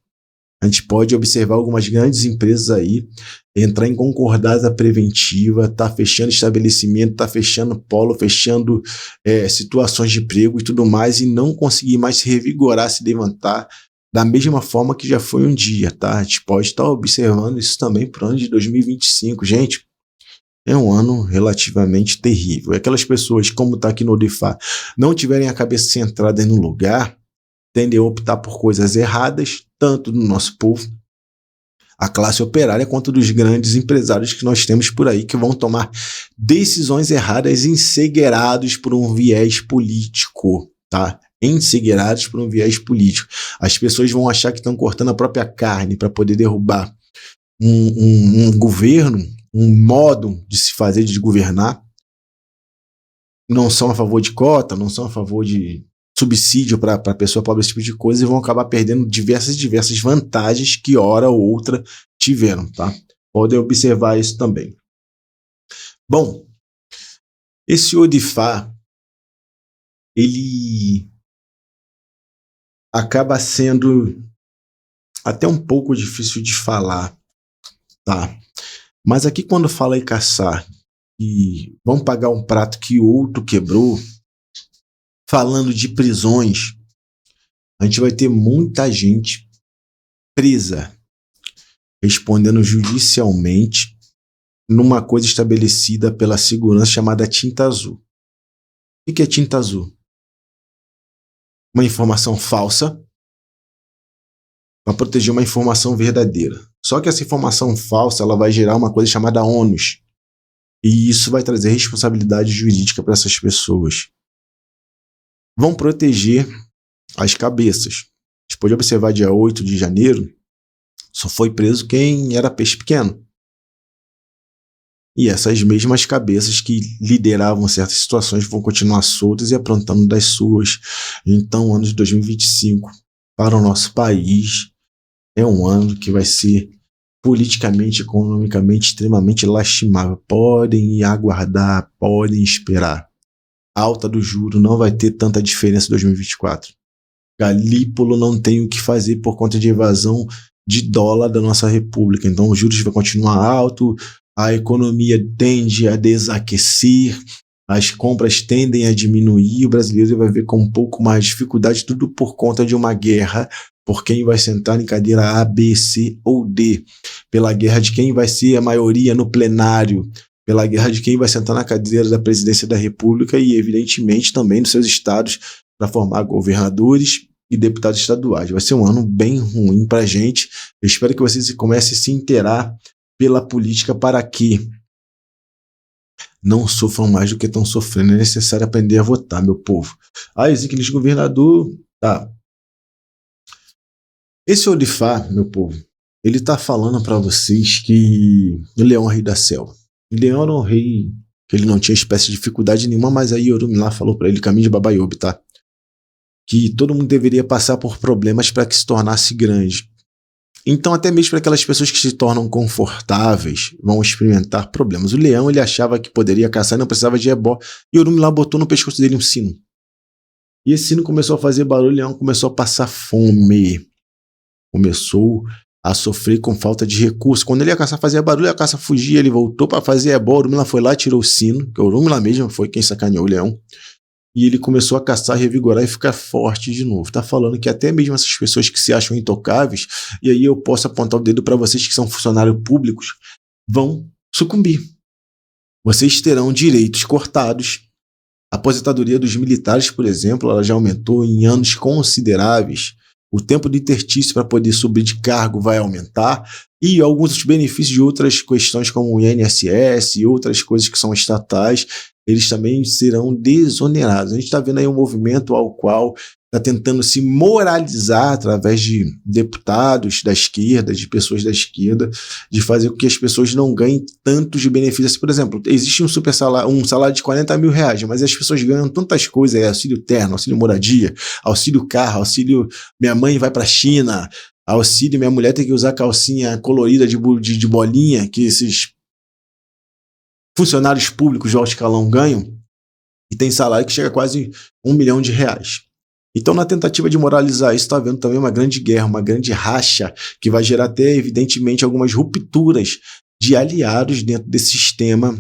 A gente pode observar algumas grandes empresas aí entrar em concordata preventiva, tá fechando estabelecimento, tá fechando polo, fechando situações de emprego e tudo mais, e não conseguir mais se revigorar, se levantar da mesma forma que já foi um dia, tá? A gente pode estar observando isso também para o ano de 2025. Gente, é um ano relativamente terrível. Aquelas pessoas, como está aqui no Odifá, não tiverem a cabeça centrada no lugar, tendem a optar por coisas erradas, tanto do nosso povo, a classe operária, quanto dos grandes empresários que nós temos por aí, que vão tomar decisões erradas encegueirados por um viés político, tá? Encegueirados por um viés político. As pessoas vão achar que estão cortando a própria carne para poder derrubar um governo, um modo de se fazer, de governar. Não são a favor de cota, não são a favor de subsídio para a pessoa pobre, esse tipo de coisa, e vão acabar perdendo diversas vantagens que hora ou outra tiveram, tá? Podem observar isso também. Bom, esse Odifá, ele acaba sendo até um pouco difícil de falar, tá? Mas aqui quando fala em caçar e vão pagar um prato que outro quebrou, falando de prisões, a gente vai ter muita gente presa, respondendo judicialmente numa coisa estabelecida pela segurança chamada tinta azul. O que é tinta azul? Uma informação falsa para proteger uma informação verdadeira. Só que essa informação falsa ela vai gerar uma coisa chamada ônus. E isso vai trazer responsabilidade jurídica para essas pessoas. Vão proteger as cabeças. A gente pode observar dia 8 de janeiro, só foi preso quem era peixe pequeno. E essas mesmas cabeças que lideravam certas situações vão continuar soltas e aprontando das suas. Então, o ano de 2025 para o nosso país é um ano que vai ser politicamente, economicamente extremamente lastimável. Podem aguardar, podem esperar. A alta do juro não vai ter tanta diferença em 2024. Galípolo não tem o que fazer por conta de evasão de dólar da nossa república. Então, os juros vão continuar alto, a economia tende a desaquecer, as compras tendem a diminuir, o brasileiro vai ver com um pouco mais de dificuldade, tudo por conta de uma guerra por quem vai sentar em cadeira A, B, C ou D, pela guerra de quem vai ser a maioria no plenário, pela guerra de quem vai sentar na cadeira da presidência da república e, evidentemente, também dos seus estados para formar governadores e deputados estaduais. Vai ser um ano bem ruim para a gente. Eu espero que vocês comecem a se inteirar pela política para que não sofram mais do que estão sofrendo. É necessário aprender a votar, meu povo. Ezequiel governador, tá. Esse Odifá, meu povo, ele tá falando para vocês que o leão é o rei da selva. O leão era um rei que ele não tinha espécie de dificuldade nenhuma, mas aí Orumilá falou para ele, caminho de Babaiobi, tá? Que todo mundo deveria passar por problemas para que se tornasse grande. Então, até mesmo para aquelas pessoas que se tornam confortáveis, vão experimentar problemas. O leão, ele achava que poderia caçar e não precisava de ebó. E Orumilá botou no pescoço dele um sino. E esse sino começou a fazer barulho, o leão começou a passar fome. Começou a sofrer com falta de recursos. Quando ele ia caçar, fazia barulho, a caça fugia, ele voltou para fazer ebó. Orumilá foi lá, tirou o sino, que Orumilá mesmo foi quem sacaneou o leão. E ele começou a caçar, revigorar e ficar forte de novo. Tá falando que até mesmo essas pessoas que se acham intocáveis, e aí eu posso apontar o dedo para vocês que são funcionários públicos, vão sucumbir. vocês terão direitos cortados. A aposentadoria dos militares, por exemplo, ela já aumentou em anos consideráveis. O tempo de interstício para poder subir de cargo vai aumentar. E alguns dos benefícios de outras questões, como o INSS e outras coisas que são estatais, eles também serão desonerados. A gente está vendo aí um movimento ao qual está tentando se moralizar através de deputados da esquerda, de pessoas da esquerda, de fazer com que as pessoas não ganhem tantos de benefícios. Por exemplo, existe um salário de 40 mil reais, mas as pessoas ganham tantas coisas, auxílio terno, auxílio moradia, auxílio carro, auxílio minha mãe vai para a China, auxílio minha mulher tem que usar calcinha colorida de bolinha, que esses funcionários públicos de alto escalão ganham, e tem salário que chega a quase R$1 milhão. Então, na tentativa de moralizar isso, está havendo também uma grande guerra, uma grande racha, que vai gerar até, evidentemente, algumas rupturas de aliados dentro desse sistema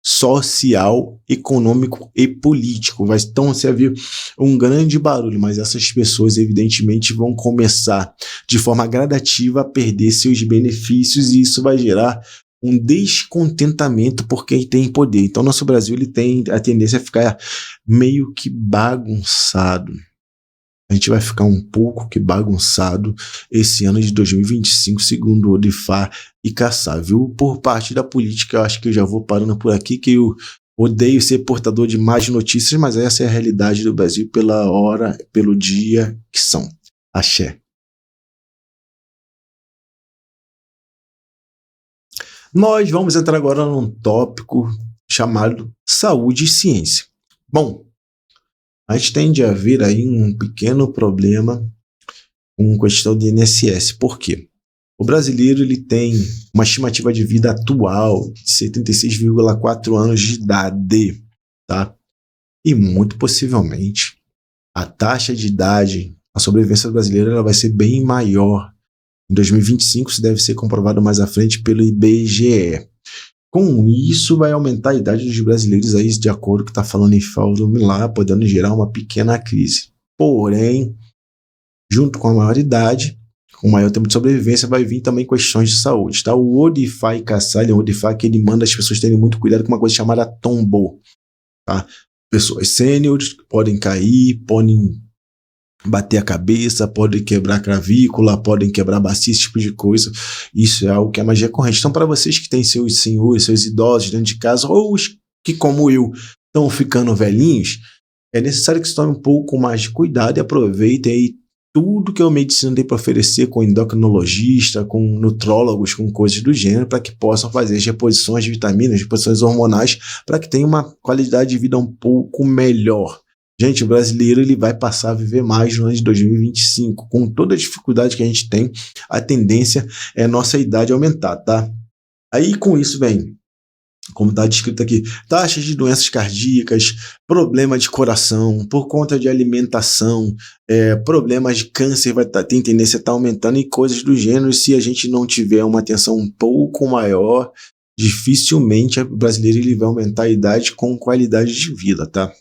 social, econômico e político. Vai então se haver um grande barulho, mas essas pessoas, evidentemente, vão começar de forma gradativa a perder seus benefícios e isso vai gerar um descontentamento por quem tem poder. Então, nosso Brasil ele tem a tendência a ficar meio que bagunçado. A gente vai ficar um pouco que bagunçado esse ano de 2025, segundo o Odifar e Kassab, viu? Por parte da política, eu acho que eu já vou parando por aqui, que eu odeio ser portador de más notícias, mas essa é a realidade do Brasil pela hora, pelo dia que são. Axé. Nós vamos entrar agora num tópico chamado saúde e ciência. Bom, a gente tende a ver aí um pequeno problema com questão de INSS. Por quê? O brasileiro ele tem uma estimativa de vida atual de 76,4 anos de idade, tá? E muito possivelmente a taxa de idade, a sobrevivência brasileira ela vai ser bem maior. Em 2025, isso deve ser comprovado mais à frente pelo IBGE. Com isso, vai aumentar a idade dos brasileiros, aí, de acordo com o que está falando em Fórum lá, podendo gerar uma pequena crise. Porém, junto com a maior idade, com o maior tempo de sobrevivência, vai vir também questões de saúde. Tá? O Odifar e Kassab, o Odifar que ele manda as pessoas terem muito cuidado com uma coisa chamada tombo. Tá? Pessoas sêniores podem cair, podem bater a cabeça, podem quebrar clavícula, podem quebrar bacia, esse tipo de coisa. Isso é algo que é mais recorrente. Então, para vocês que têm seus senhores, seus idosos dentro de casa, ou os que, como eu, estão ficando velhinhos, é necessário que se tome um pouco mais de cuidado e aproveitem aí tudo que a medicina tem para oferecer com endocrinologista, com nutrólogos, com coisas do gênero, para que possam fazer as reposições de vitaminas, reposições hormonais, para que tenha uma qualidade de vida um pouco melhor. Gente, o brasileiro ele vai passar a viver mais no ano de 2025. Com toda a dificuldade que a gente tem, a tendência é a nossa idade aumentar, tá? Aí com isso vem, como está descrito aqui, taxas de doenças cardíacas, problema de coração, por conta de alimentação, problemas de câncer tem tendência a estar aumentando e coisas do gênero. Se a gente não tiver uma atenção um pouco maior, dificilmente o brasileiro ele vai aumentar a idade com qualidade de vida, tá?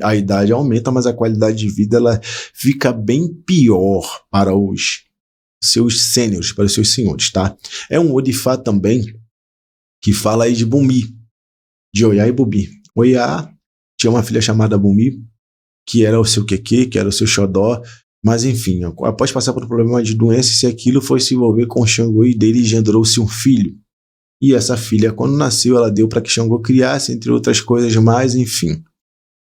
A idade aumenta, mas a qualidade de vida ela fica bem pior para os seus sêniores, para os seus senhores, tá? É um Odifar também que fala aí de Bumi, de Oiá e Bubi. Oiá tinha uma filha chamada Bumi, que era o seu quequê, que era o seu xodó, mas enfim, após passar por um problema de doença, se aquilo foi se envolver com Xangô e dele engendrou-se um filho. E essa filha, quando nasceu, ela deu para que Xangô criasse, entre outras coisas mais, enfim.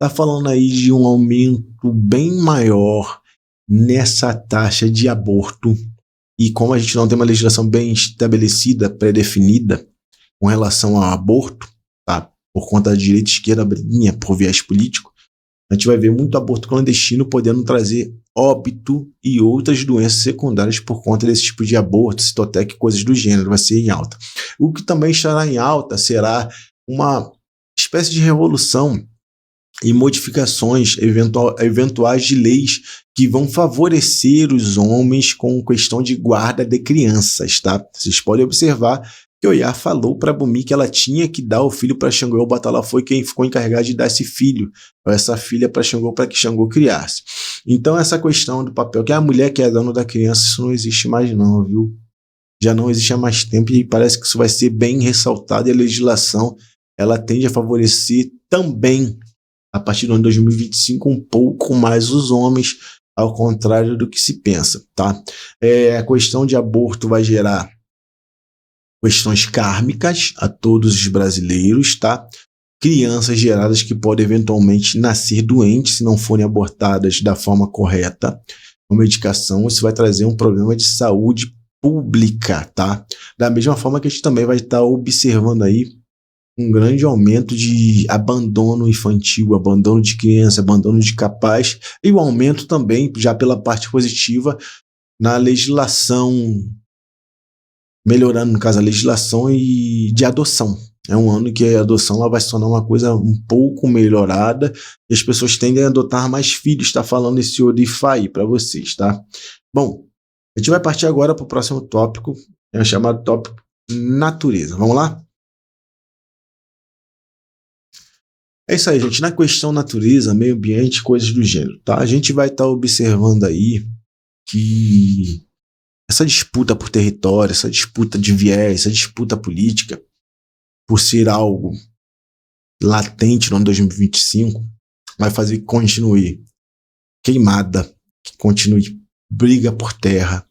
Está falando aí de um aumento bem maior nessa taxa de aborto. E como a gente não tem uma legislação bem estabelecida, pré-definida, com relação ao aborto, tá? Por conta da direita e esquerda briguinha por viés político, a gente vai ver muito aborto clandestino podendo trazer óbito e outras doenças secundárias por conta desse tipo de aborto, citotec, coisas do gênero, vai ser em alta. O que também estará em alta será uma espécie de revolução e modificações eventuais de leis que vão favorecer os homens com questão de guarda de crianças, tá? Vocês podem observar que Oiá falou para Bumi que ela tinha que dar o filho para Xangô, o Batalá foi quem ficou encarregado de dar esse filho, ou essa filha para Xangô, para que Xangô criasse. Então essa questão do papel, que é a mulher que é dona da criança, isso não existe mais não, viu? Já não existe há mais tempo e parece que isso vai ser bem ressaltado e a legislação ela tende a favorecer também, a partir do ano de 2025, um pouco mais os homens, ao contrário do que se pensa, tá? A questão de aborto vai gerar questões kármicas a todos os brasileiros, tá? Crianças geradas que podem eventualmente nascer doentes se não forem abortadas da forma correta, com medicação. Isso vai trazer um problema de saúde pública, tá? Da mesma forma que a gente também vai estar observando aí um grande aumento de abandono infantil, abandono de criança, abandono de capaz, e o aumento também, já pela parte positiva, na legislação, melhorando, no caso, a legislação de adoção. É um ano que a adoção ela vai se tornar uma coisa um pouco melhorada e as pessoas tendem a adotar mais filhos. Está falando esse Odify para vocês, tá? Bom, a gente vai partir agora para o próximo tópico, é o chamado tópico natureza. Vamos lá? É isso aí, gente. Na questão natureza, meio ambiente, coisas do gênero, tá? A gente vai estar observando aí que essa disputa por território, essa disputa de viés, essa disputa política, por ser algo latente no ano 2025, vai fazer que continue queimada, que continue briga por terra,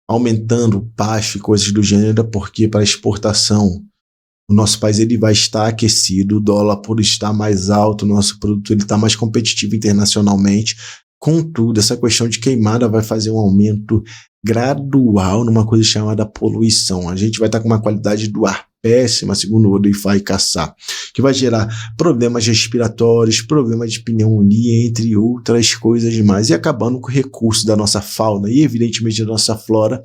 aumentando o pasto e coisas do gênero, porque para exportação o nosso país ele vai estar aquecido, o dólar por estar mais alto, o nosso produto ele está mais competitivo internacionalmente. Contudo, essa questão de queimada vai fazer um aumento gradual numa coisa chamada poluição. A gente vai estar com uma qualidade do ar péssima, segundo o Odify Caçar, que vai gerar problemas respiratórios, problemas de pneumonia, entre outras coisas mais, e acabando com o recurso da nossa fauna e, evidentemente, da nossa flora,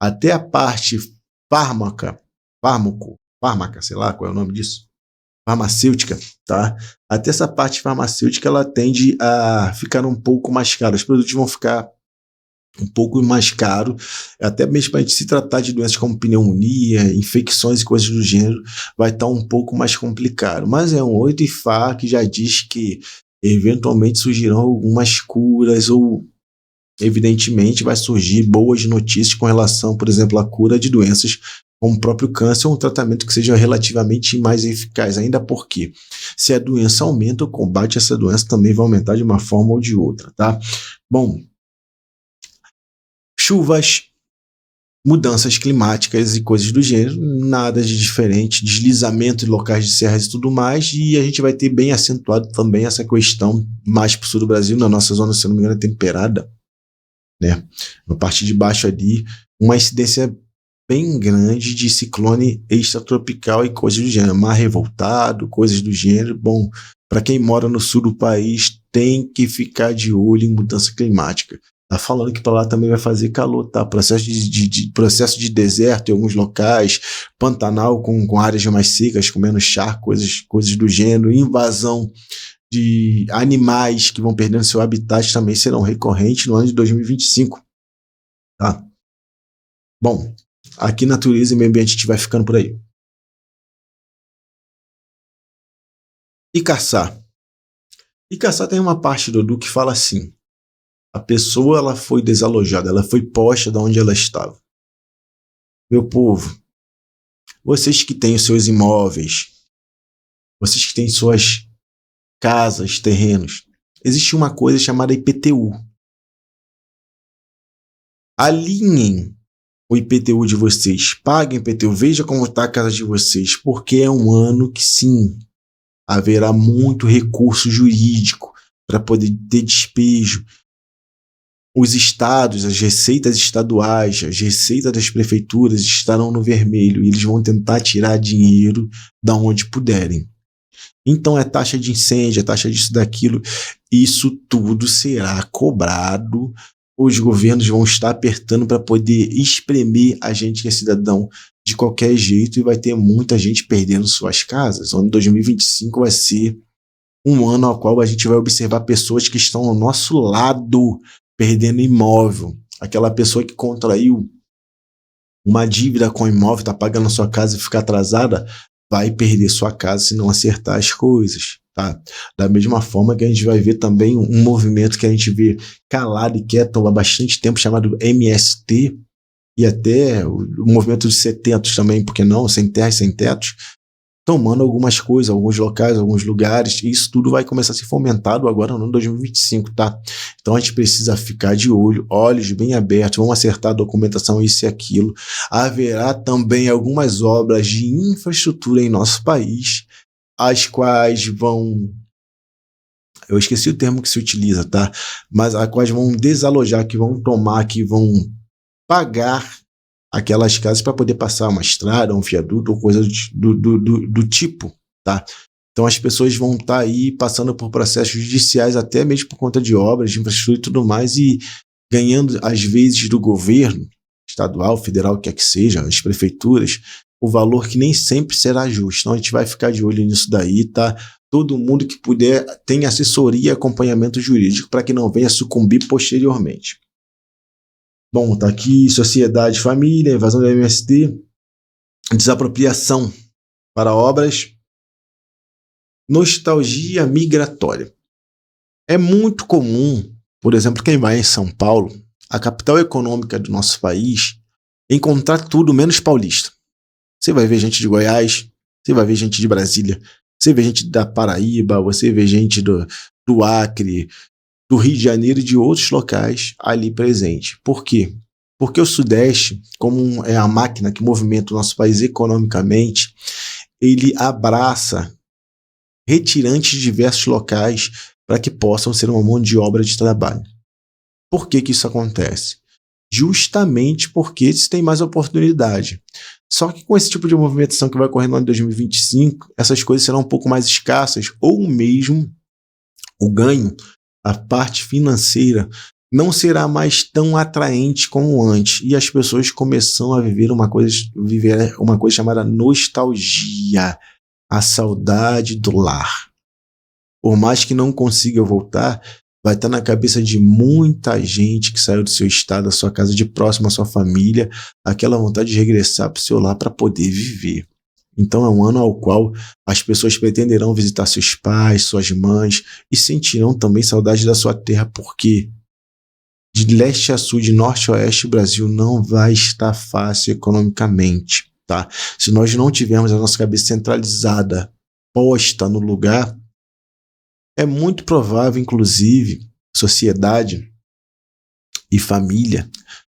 até a parte fármaca, sei lá qual é o nome disso, farmacêutica, tá? Até essa parte farmacêutica, ela tende a ficar um pouco mais cara, os produtos vão ficar um pouco mais caro, até mesmo para a gente se tratar de doenças como pneumonia, infecções e coisas do gênero, vai estar um pouco mais complicado. Mas é um Odify que já diz que eventualmente surgirão algumas curas ou, evidentemente, vai surgir boas notícias com relação, por exemplo, à cura de doenças como o próprio câncer, ou um tratamento que seja relativamente mais eficaz, ainda porque se a doença aumenta, o combate a essa doença também vai aumentar de uma forma ou de outra, tá? Bom, chuvas, mudanças climáticas e coisas do gênero, nada de diferente, deslizamento em locais de serras e tudo mais, e a gente vai ter bem acentuado também essa questão mais para o sul do Brasil, na nossa zona, se não me engano, é temperada, né? Na parte de baixo ali, uma incidência bem grande de ciclone extratropical e coisas do gênero, mar revoltado, coisas do gênero. Bom, para quem mora no sul do país, tem que ficar de olho em mudança climática. Tá falando que para lá também vai fazer calor, tá? Processo de deserto em alguns locais, Pantanal com áreas mais secas, com menos char, coisas do gênero, invasão de animais que vão perdendo seu habitat também serão recorrentes no ano de 2025, tá? Bom, aqui natureza e meio ambiente a gente vai ficando por aí. E caçar. E caçar tem uma parte do Edu que fala assim: a pessoa ela foi desalojada, ela foi posta de onde ela estava. Meu povo, vocês que têm os seus imóveis, vocês que têm suas casas, terrenos, existe uma coisa chamada IPTU. Alinhem o IPTU de vocês, paguem o IPTU, veja como está a casa de vocês, porque é um ano que sim, haverá muito recurso jurídico para poder ter despejo. Os estados, as receitas estaduais, as receitas das prefeituras estarão no vermelho e eles vão tentar tirar dinheiro da onde puderem. Então é taxa de incêndio, é taxa disso, daquilo, isso tudo será cobrado. Os governos vão estar apertando para poder espremer a gente que é cidadão de qualquer jeito e vai ter muita gente perdendo suas casas. O ano de 2025 vai ser um ano ao qual a gente vai observar pessoas que estão ao nosso lado perdendo imóvel. Aquela pessoa que contraiu uma dívida com o imóvel, está pagando a sua casa e ficar atrasada, vai perder sua casa se não acertar as coisas. Tá? Da mesma forma que a gente vai ver também um movimento que a gente vê calado e quieto há bastante tempo, chamado MST, e até o movimento dos 70 também, porque não, sem terra e sem tetos, tomando algumas coisas, alguns locais, alguns lugares, e isso tudo vai começar a ser fomentado agora no ano 2025, tá? Então a gente precisa ficar de olho, olhos bem abertos, vamos acertar a documentação, isso e aquilo. Haverá também algumas obras de infraestrutura em nosso país, as quais vão... Eu esqueci o termo que se utiliza, tá? Mas as quais vão desalojar, que vão tomar, que vão pagar aquelas casas para poder passar uma estrada, um viaduto ou coisa do tipo, tá? Então as pessoas vão estar aí passando por processos judiciais, até mesmo por conta de obras, de infraestrutura e tudo mais, e ganhando, às vezes, do governo estadual, federal, quer que seja, as prefeituras, o valor que nem sempre será justo. Então a gente vai ficar de olho nisso daí, tá? Todo mundo que puder tem assessoria e acompanhamento jurídico para que não venha sucumbir posteriormente. Bom, tá aqui sociedade, família, invasão da MST, desapropriação para obras, nostalgia migratória. É muito comum, por exemplo, quem vai em São Paulo, a capital econômica do nosso país, encontrar tudo menos paulista. Você vai ver gente de Goiás, você vai ver gente de Brasília, você vê gente da Paraíba, você vê gente do Acre, do Rio de Janeiro e de outros locais ali presente. Por quê? Porque o Sudeste, como é a máquina que movimenta o nosso país economicamente, ele abraça retirantes de diversos locais para que possam ser uma mão de obra de trabalho. Por que isso acontece? Justamente porque se tem mais oportunidade. Só que com esse tipo de movimentação que vai ocorrer no ano de 2025, essas coisas serão um pouco mais escassas, ou mesmo o ganho, a parte financeira, não será mais tão atraente como antes. E as pessoas começam a viver uma coisa chamada nostalgia, a saudade do lar. Por mais que não consiga voltar, vai estar na cabeça de muita gente que saiu do seu estado, da sua casa de próximo à sua família, aquela vontade de regressar para o seu lar para poder viver. Então é um ano ao qual as pessoas pretenderão visitar seus pais, suas mães e sentirão também saudade da sua terra, porque de leste a sul, de norte a oeste, o Brasil não vai estar fácil economicamente, tá? Se nós não tivermos a nossa cabeça centralizada, posta no lugar, é muito provável, inclusive, sociedade e família,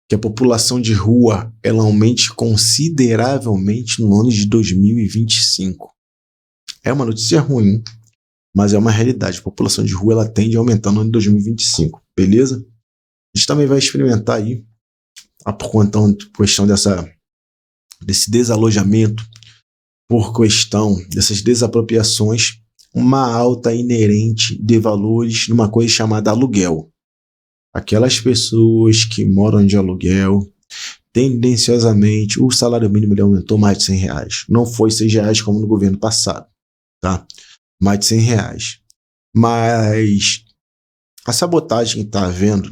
que a população de rua ela aumente consideravelmente no ano de 2025. É uma notícia ruim, mas é uma realidade. A população de rua ela tende a aumentar no ano de 2025, beleza? A gente também vai experimentar aí, por questão desse desalojamento, por questão dessas desapropriações, uma alta inerente de valores numa coisa chamada aluguel. Aquelas pessoas que moram de aluguel, tendenciosamente, o salário mínimo ele aumentou mais de R$100. Não foi R$6 como no governo passado, tá? Mais de R$100. Mas a sabotagem que está havendo,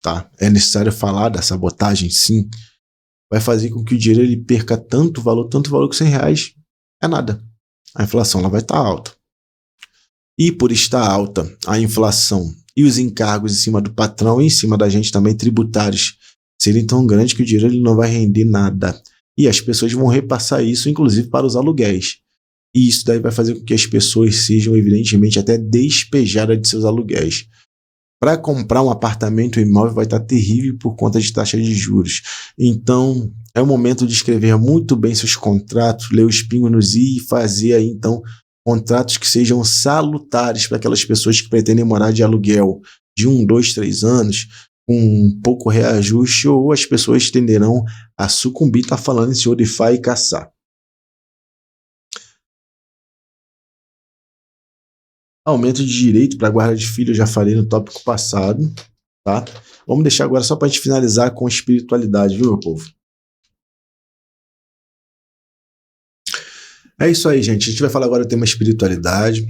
tá? É necessário falar da sabotagem, sim. Vai fazer com que o dinheiro ele perca tanto valor que R$100 é nada. A inflação ela vai estar alta. E por estar alta a inflação e os encargos em cima do patrão e em cima da gente também tributários serem tão grandes que o dinheiro ele não vai render nada. E as pessoas vão repassar isso, inclusive, para os aluguéis. E isso daí vai fazer com que as pessoas sejam, evidentemente, até despejadas de seus aluguéis. Para comprar um apartamento ou imóvel vai estar terrível por conta de taxa de juros. Então, é o momento de escrever muito bem seus contratos, ler os pingos nos i e fazer aí, então, contratos que sejam salutares para aquelas pessoas que pretendem morar de aluguel de 1, 2, 3 anos, com um pouco reajuste, ou as pessoas tenderão a sucumbir, tá falando em senhor DeFi e caçar. Aumento de direito para guarda de filho, eu já falei no tópico passado, tá? Vamos deixar agora só para a gente finalizar com espiritualidade, viu, meu povo? É isso aí, gente. A gente vai falar agora do tema espiritualidade.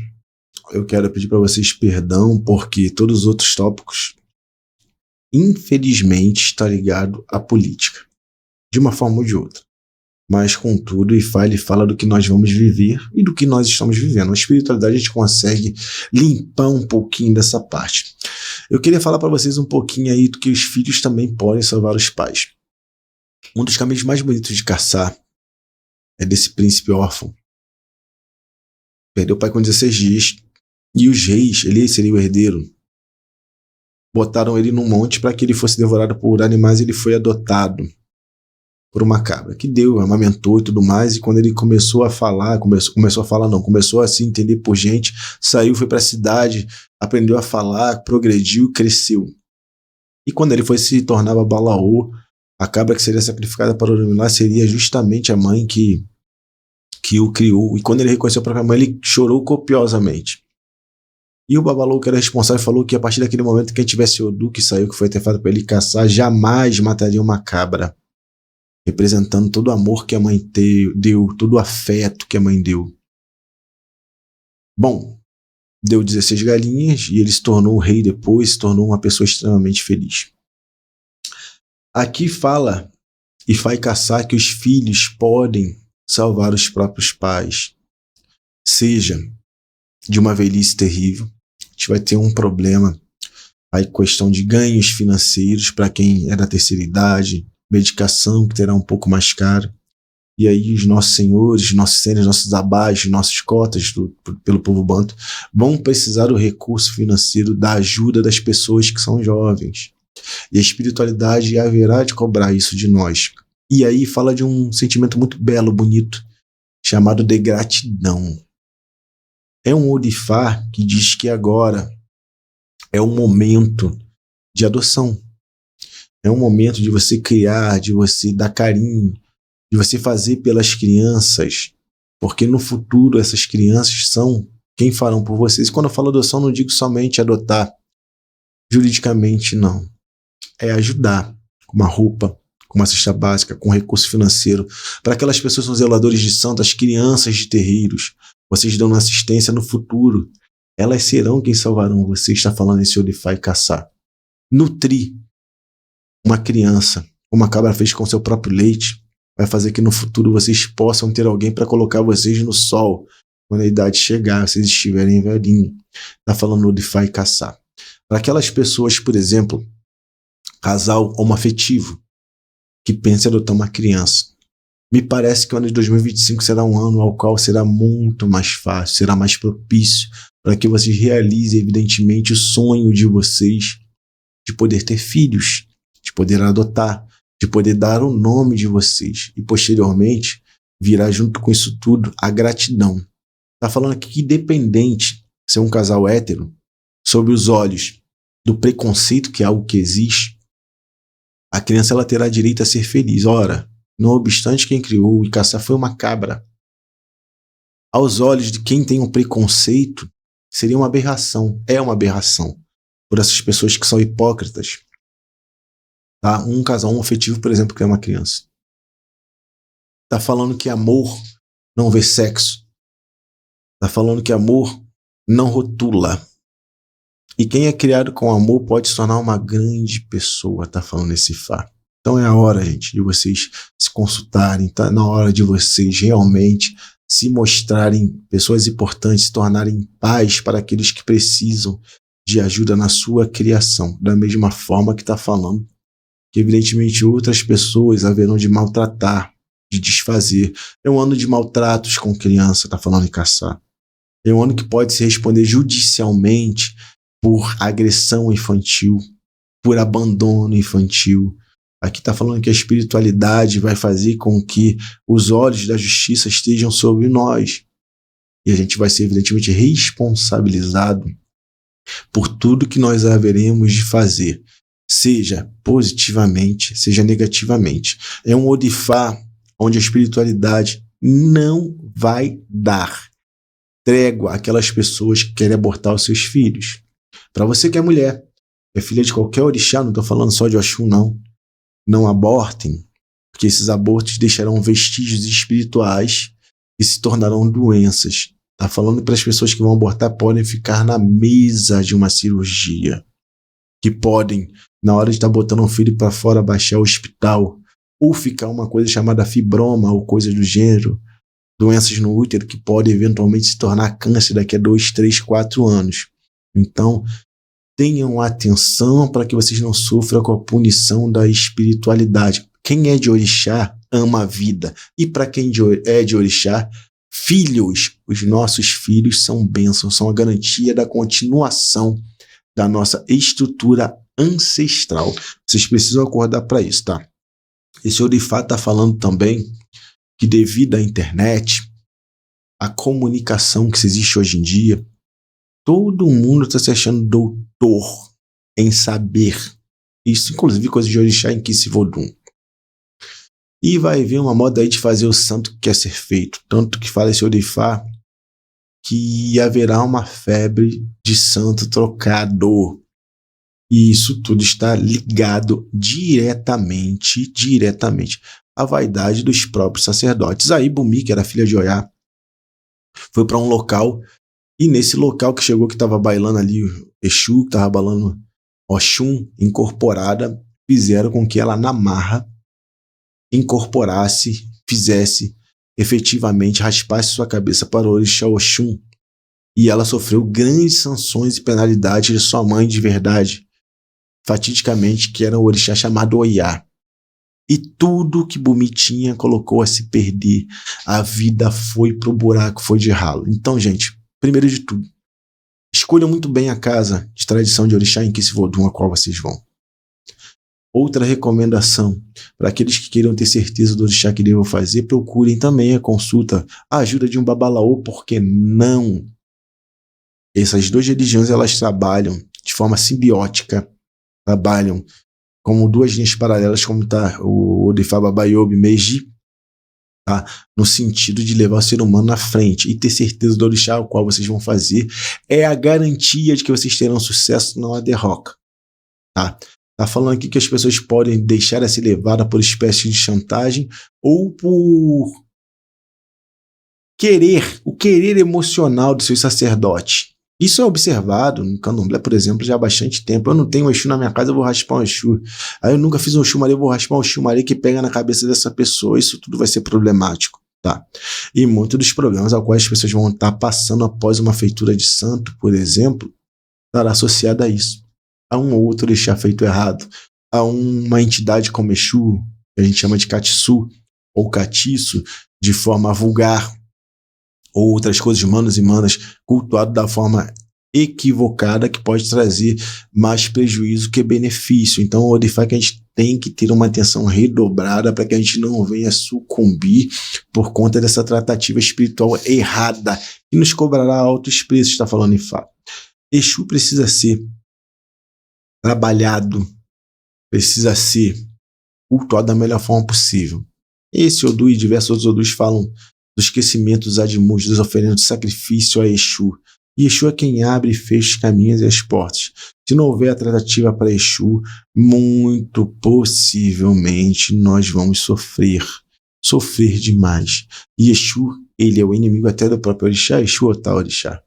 Eu quero pedir para vocês perdão, porque todos os outros tópicos, infelizmente, está ligado à política, de uma forma ou de outra. Mas, contudo, ele fala do que nós vamos viver e do que nós estamos vivendo. A espiritualidade a gente consegue limpar um pouquinho dessa parte. Eu queria falar para vocês um pouquinho aí do que os filhos também podem salvar os pais. Um dos caminhos mais bonitos de caçar é desse príncipe órfão, Perdeu o pai com 16 dias. E os reis, ele seria o herdeiro, botaram ele num monte para que ele fosse devorado por animais. Ele foi adotado por uma cabra, que deu, amamentou e tudo mais. E quando ele começou a falar, começou a se entender por gente, saiu, foi para a cidade, aprendeu a falar, progrediu, cresceu. E quando ele foi se tornava Balaô, a cabra que seria sacrificada para Orunmila seria justamente a mãe que o criou. E quando ele reconheceu a própria mãe, ele chorou copiosamente. E o Babalu, que era responsável, falou que a partir daquele momento, quem tivesse Odu que saiu, que foi até para ele caçar, jamais mataria uma cabra, representando todo o amor que a mãe deu, todo o afeto que a mãe deu. Bom, deu 16 galinhas e ele se tornou rei depois, se tornou uma pessoa extremamente feliz. Aqui fala Ifá e Caçá que os filhos podem salvar os próprios pais, seja de uma velhice terrível. A gente vai ter um problema aí, questão de ganhos financeiros para quem é da terceira idade, medicação que terá um pouco mais caro. E aí os nossos senhores, nossos sêniores, nossos abás, nossas cotas pelo povo banto vão precisar do recurso financeiro, da ajuda das pessoas que são jovens. E a espiritualidade haverá de cobrar isso de nós. E aí fala de um sentimento muito belo, bonito, chamado de gratidão. É um Odifá que diz que agora é um momento de adoção. É um momento de você criar, de você dar carinho, de você fazer pelas crianças, porque no futuro essas crianças são quem farão por vocês. E quando eu falo adoção, não digo somente adotar juridicamente, não. É ajudar com uma roupa, com uma cesta básica, com recurso financeiro, para aquelas pessoas que são zeladores de santo, as crianças de terreiros. Vocês dão assistência no futuro. Elas serão quem salvarão você. Está falando esse Odifá e Caçá. Nutrir uma criança, como a cabra fez com seu próprio leite, vai fazer que no futuro vocês possam ter alguém para colocar vocês no sol quando a idade chegar, vocês estiverem velhinhos. Está falando Odifá e Caçá. Para aquelas pessoas, por exemplo, casal homoafetivo, que pensa em adotar uma criança. Me parece que o ano de 2025 será um ano ao qual será muito mais fácil, será mais propício para que vocês realizem, evidentemente, o sonho de vocês de poder ter filhos, de poder adotar, de poder dar o nome de vocês. E, posteriormente, virá junto com isso tudo a gratidão. Está falando aqui que, independente de ser um casal hétero, sob os olhos do preconceito, que é algo que existe, a criança ela terá direito a ser feliz. Ora, não obstante, quem criou e Caçá foi uma cabra. Aos olhos de quem tem um preconceito, seria uma aberração. É uma aberração. Por essas pessoas que são hipócritas. Tá? Um casal homoafetivo, por exemplo, que é uma criança. Está falando que amor não vê sexo. Está falando que amor não rotula. E quem é criado com amor pode se tornar uma grande pessoa, está falando esse Ifá. Então é a hora, gente, de vocês se consultarem, tá na hora de vocês realmente se mostrarem pessoas importantes, se tornarem pais para aqueles que precisam de ajuda na sua criação. Da mesma forma que está falando que, evidentemente, outras pessoas haverão de maltratar, de desfazer. É um ano de maltratos com criança, está falando em Caçá. É um ano que pode se responder judicialmente por agressão infantil, por abandono infantil. Aqui está falando que a espiritualidade vai fazer com que os olhos da justiça estejam sobre nós. E a gente vai ser, evidentemente, responsabilizado por tudo que nós haveremos de fazer, seja positivamente, seja negativamente. É um Odifá onde a espiritualidade não vai dar trégua àquelas pessoas que querem abortar os seus filhos. Para você que é mulher, é filha de qualquer orixá, não estou falando só de Oxum, não. Não abortem, porque esses abortos deixarão vestígios espirituais e se tornarão doenças. Está falando para as pessoas que vão abortar podem ficar na mesa de uma cirurgia, que podem, na hora de estar botando um filho para fora, baixar o hospital, ou ficar uma coisa chamada fibroma ou coisa do gênero, doenças no útero que podem eventualmente se tornar câncer daqui a 2, 3, 4 anos. Então, tenham atenção para que vocês não sofram com a punição da espiritualidade. Quem é de orixá ama a vida. E para quem é de orixá, filhos. Os nossos filhos são bênçãos, são a garantia da continuação da nossa estrutura ancestral. Vocês precisam acordar para isso, tá? Esse Orifá está falando também que devido à internet, a comunicação que existe hoje em dia, todo mundo está se achando doutor em saber. Isso, inclusive, coisa de Orixá em Kisivodum. E vai vir uma moda aí de fazer o santo que quer ser feito. Tanto que fala esse Orifá que haverá uma febre de santo trocado. E isso tudo está ligado diretamente à vaidade dos próprios sacerdotes. Aí Bumi, que era filha de Oiá, foi para um local, e nesse local que chegou, que estava bailando ali Exu, que estava bailando Oxum, incorporada, fizeram com que ela na marra incorporasse, fizesse efetivamente, raspasse sua cabeça para o Orixá Oxum, e ela sofreu grandes sanções e penalidades de sua mãe de verdade, fatidicamente, que era um orixá chamado Oiá. E tudo que Bumi tinha colocou a se perder. A vida foi pro buraco, foi de ralo. Então, gente, primeiro de tudo, escolham muito bem a casa de tradição de orixá em Kisivodum a qual vocês vão. Outra recomendação, para aqueles que queiram ter certeza do orixá que devam fazer, procurem também a consulta, a ajuda de um babalaô, porque não. Essas duas religiões, elas trabalham de forma simbiótica, trabalham como duas linhas paralelas, como está o Orifá Babaiobi Meiji, tá? No sentido de levar o ser humano na frente e ter certeza do orixá ao qual vocês vão fazer é a garantia de que vocês terão sucesso, não a derrota. Tá? Tá falando aqui que as pessoas podem deixar a ser levada por espécie de chantagem ou por o querer emocional do seu sacerdote. Isso é observado no candomblé, por exemplo, já há bastante tempo. Eu não tenho um Exu na minha casa, eu vou raspar um Exu. Aí eu nunca fiz um Exu Maria, eu vou raspar um Exu Maria que pega na cabeça dessa pessoa. Isso tudo vai ser problemático, tá? E muitos dos problemas aos quais as pessoas vão estar passando após uma feitura de santo, por exemplo, estará associado a isso. A um ou outro orixá feito errado, a uma entidade como Exu, que a gente chama de Catiçu, ou Catiço, de forma vulgar, ou outras coisas, manos e manas, cultuado da forma equivocada, que pode trazer mais prejuízo que benefício. Então, o Orifá que a gente tem que ter uma atenção redobrada para que a gente não venha sucumbir por conta dessa tratativa espiritual errada, que nos cobrará altos preços, está falando em Ifá. Exu precisa ser trabalhado, precisa ser cultuado da melhor forma possível. Esse Odu e diversos outros Odus falam do esquecimento dos admuns, das oferendas de sacrifício a Exu. E Exu é quem abre e fecha os caminhos e as portas. Se não houver a tratativa para Exu, muito possivelmente nós vamos sofrer demais. E Exu, ele é o inimigo até do próprio orixá, Exu Otá orixá.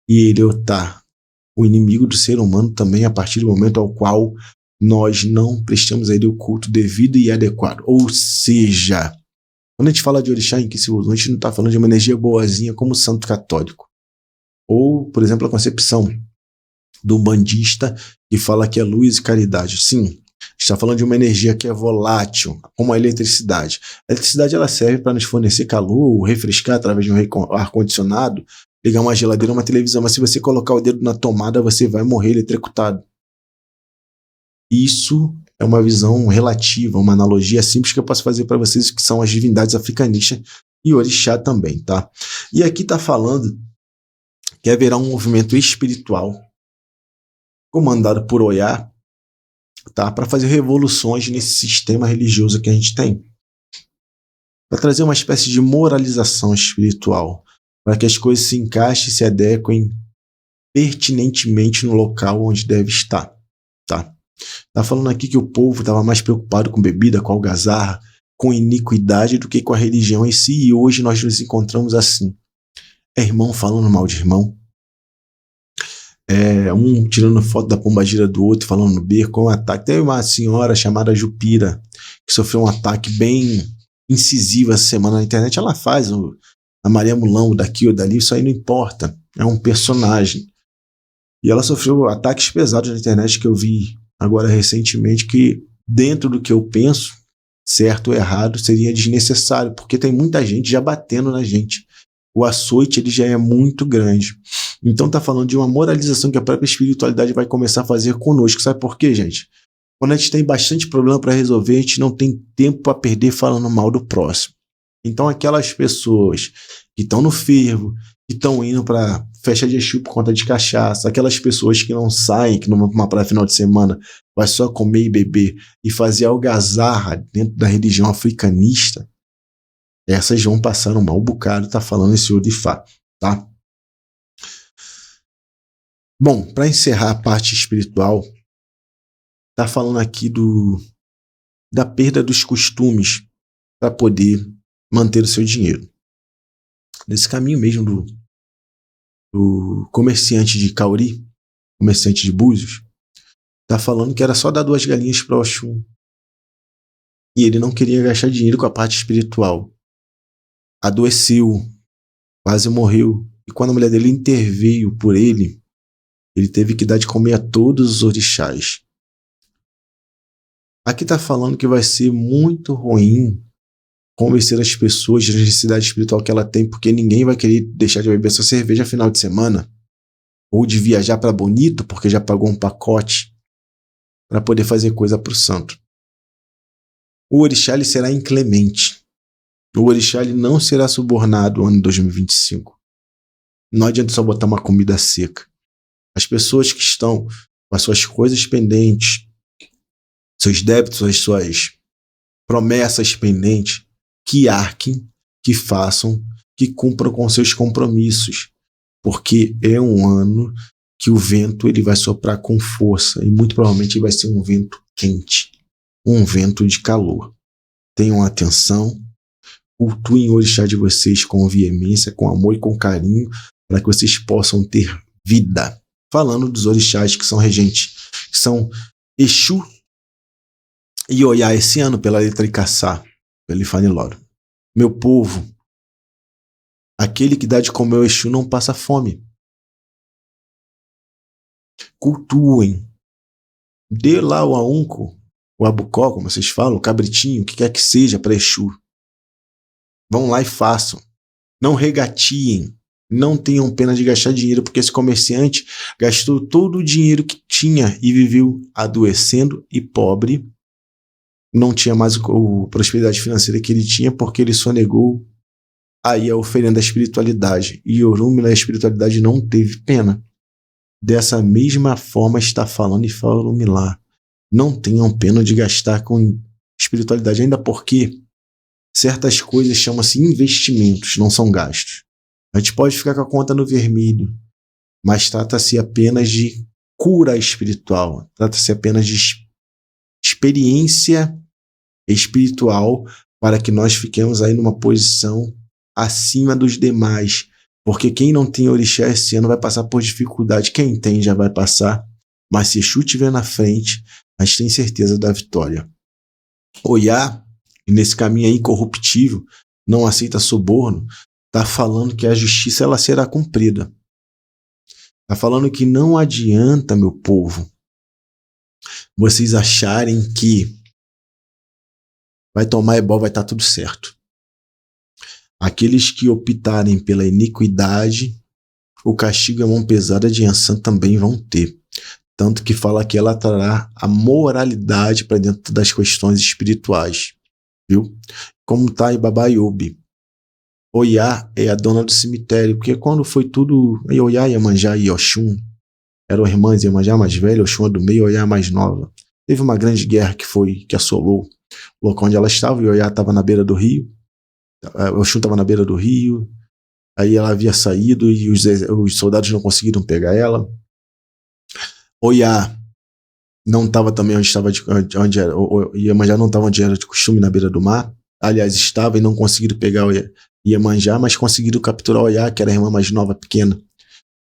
E ele é Otá, o inimigo do ser humano também, a partir do momento ao qual nós não prestamos a ele o culto devido e adequado. Ou seja, quando a gente fala de orixá em Kisivodum, a gente não está falando de uma energia boazinha como o santo católico. Ou, por exemplo, a concepção do umbandista que fala que é luz e caridade. Sim, está falando de uma energia que é volátil, como a eletricidade. A eletricidade ela serve para nos fornecer calor, refrescar através de um ar-condicionado, ligar uma geladeira, uma televisão, mas se você colocar o dedo na tomada, você vai morrer eletrocutado. Isso é uma visão relativa, uma analogia simples que eu posso fazer para vocês, que são as divindades africanistas e orixá também, tá? E aqui está falando que haverá um movimento espiritual comandado por Oiá, tá? Para fazer revoluções nesse sistema religioso que a gente tem. Para trazer uma espécie de moralização espiritual, para que as coisas se encaixem e se adequem pertinentemente no local onde deve estar, tá? Tá falando aqui que o povo estava mais preocupado com bebida, com algazarra, com iniquidade do que com a religião em si, e hoje nós nos encontramos assim. É irmão falando mal de irmão, um tirando foto da pombagira do outro, falando no beco, um ataque. Teve uma senhora chamada Jupira, que sofreu um ataque bem incisivo essa semana na internet. Ela faz a Maria Mulambo daqui ou dali, isso aí não importa, é um personagem. E ela sofreu ataques pesados na internet que eu vi agora recentemente, que dentro do que eu penso, certo ou errado, seria desnecessário, porque tem muita gente já batendo na gente. o açoite ele já é muito grande. Então tá falando de uma moralização que a própria espiritualidade vai começar a fazer conosco. Sabe por quê, gente? Quando a gente tem bastante problema para resolver, a gente não tem tempo para perder falando mal do próximo. Então aquelas pessoas que estão no fervo, que estão indo para festa de Exu por conta de cachaça, aquelas pessoas que não saem, que não vão para uma praia final de semana, vai só comer e beber e fazer algazarra dentro da religião africanista, essas vão passar um mau bocado, tá falando esse Odifá, tá? Bom, para encerrar a parte espiritual, tá falando aqui da perda dos costumes para poder manter o seu dinheiro. Nesse caminho mesmo do comerciante de Cauri, comerciante de Búzios, tá falando que era só dar 2 galinhas para Oxum. E ele não queria gastar dinheiro com a parte espiritual. Adoeceu, quase morreu. E quando a mulher dele interveio por ele teve que dar de comer a todos os orixás. Aqui tá falando que vai ser muito ruim convencer as pessoas da necessidade espiritual que ela tem, porque ninguém vai querer deixar de beber sua cerveja final de semana, ou de viajar para Bonito, porque já pagou um pacote para poder fazer coisa para o santo. O orixá ele será inclemente. O orixá ele não será subornado no ano 2025. Não adianta só botar uma comida seca. As pessoas que estão com as suas coisas pendentes, seus débitos, as suas promessas pendentes, que arquem, que façam, que cumpram com seus compromissos, porque é um ano que o vento ele vai soprar com força e muito provavelmente vai ser um vento quente, um vento de calor. Tenham atenção, cultuem o orixá de vocês com veemência, com amor e com carinho, para que vocês possam ter vida. Falando dos orixás que são regentes, que são Exu e Oiá esse ano pela letra Icaçá, pelo Ifaniloro. Meu povo, aquele que dá de comer ao Exu não passa fome. Cultuem. Dê lá o aunco, o abucó, como vocês falam, o cabritinho, o que quer que seja para Exu. Vão lá e façam. Não regatiem. Não tenham pena de gastar dinheiro, porque esse comerciante gastou todo o dinheiro que tinha e viveu adoecendo e pobre. Não tinha mais a prosperidade financeira que ele tinha, porque ele sonegou aí a oferenda da espiritualidade. E Orunmila, a espiritualidade, não teve pena. Dessa mesma forma está falando e fala Orunmila. Não tenham pena de gastar com espiritualidade, ainda porque certas coisas chamam-se investimentos, não são gastos. A gente pode ficar com a conta no vermelho, mas trata-se apenas de cura espiritual, trata-se apenas de experiência espiritual para que nós fiquemos aí numa posição acima dos demais, porque quem não tem orixá esse ano vai passar por dificuldade, quem tem já vai passar, mas se Exu estiver na frente, a gente tem certeza da vitória. Oiá, nesse caminho aí incorruptível, não aceita suborno, está falando que a justiça ela será cumprida. Está falando que não adianta, meu povo, vocês acharem que vai tomar ebó, vai estar tudo certo. Aqueles que optarem pela iniquidade, o castigo e a mão pesada de Yansan também vão ter. Tanto que fala que ela trará a moralidade para dentro das questões espirituais. Viu? Como está em Babaiobi. Oiá é a dona do cemitério, porque quando foi tudo Oiá, Iemanjá e Oxum, eram irmãs, Iemanjá mais velha, Oxum a do meio, Oiá mais nova. Teve uma grande guerra que assolou o local onde ela estava, e Oiá estava na beira do rio, Oxum estava na beira do rio, aí ela havia saído e os soldados não conseguiram pegar ela. Oiá não estava também onde era, Iemanjá não estava onde era de costume, na beira do mar. Aliás, estava e não conseguiram pegar Iemanjá, mas conseguiram capturar Oiá, que era a irmã mais nova, pequena.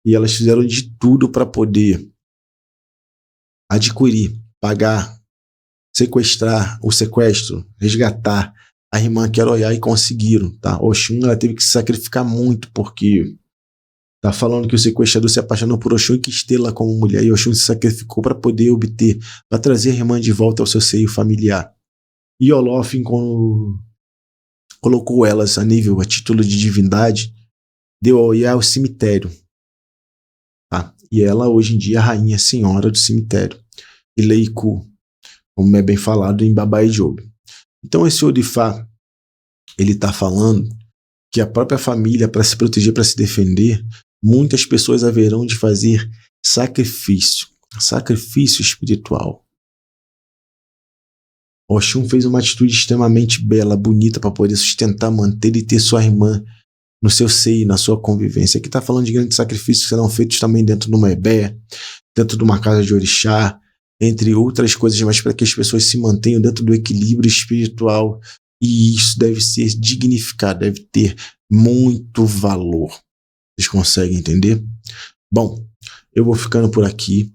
E elas fizeram de tudo para poder adquirir, pagar, sequestrar o sequestro, resgatar a irmã que era Oiá, e conseguiram. Tá? Oxum ela teve que se sacrificar muito, porque tá falando que o sequestrador se apaixonou por Oxum e quis tê-la como mulher, e Oxum se sacrificou para poder obter, para trazer a irmã de volta ao seu seio familiar. E Olofin, quando colocou elas a título de divindade, deu a Oiá o cemitério. Tá? E ela, hoje em dia, é a rainha senhora do cemitério. E Leiku, como é bem falado em Baba e Job. Então, esse Odifá, ele está falando que a própria família, para se proteger, para se defender, muitas pessoas haverão de fazer sacrifício espiritual. Oxum fez uma atitude extremamente bela, bonita, para poder sustentar, manter e ter sua irmã no seu seio, na sua convivência. Aqui está falando de grandes sacrifícios que serão feitos também dentro de uma ebé, dentro de uma casa de orixá, entre outras coisas, mas para que as pessoas se mantenham dentro do equilíbrio espiritual. E isso deve ser dignificado, deve ter muito valor. Vocês conseguem entender? Bom, eu vou ficando por aqui.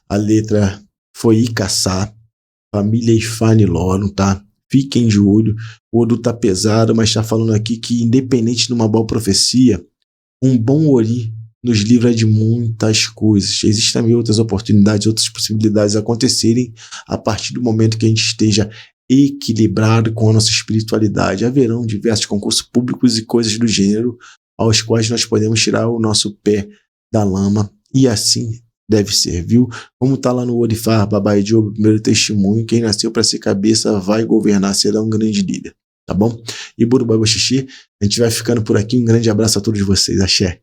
A letra foi Icaçá, família Ifaniloro, tá? Fiquem de olho. O Odu tá pesado, mas tá falando aqui que, independente de uma boa profecia, um bom Ori nos livra de muitas coisas. Existem também outras oportunidades, outras possibilidades acontecerem a partir do momento que a gente esteja equilibrado com a nossa espiritualidade. Haverão diversos concursos públicos e coisas do gênero aos quais nós podemos tirar o nosso pé da lama, e assim deve ser, viu? Como está lá no Odifá, Baba e Job, primeiro testemunho, quem nasceu para ser cabeça vai governar, será um grande líder, tá bom? E Burubai Xixi, a gente vai ficando por aqui, um grande abraço a todos vocês, axé.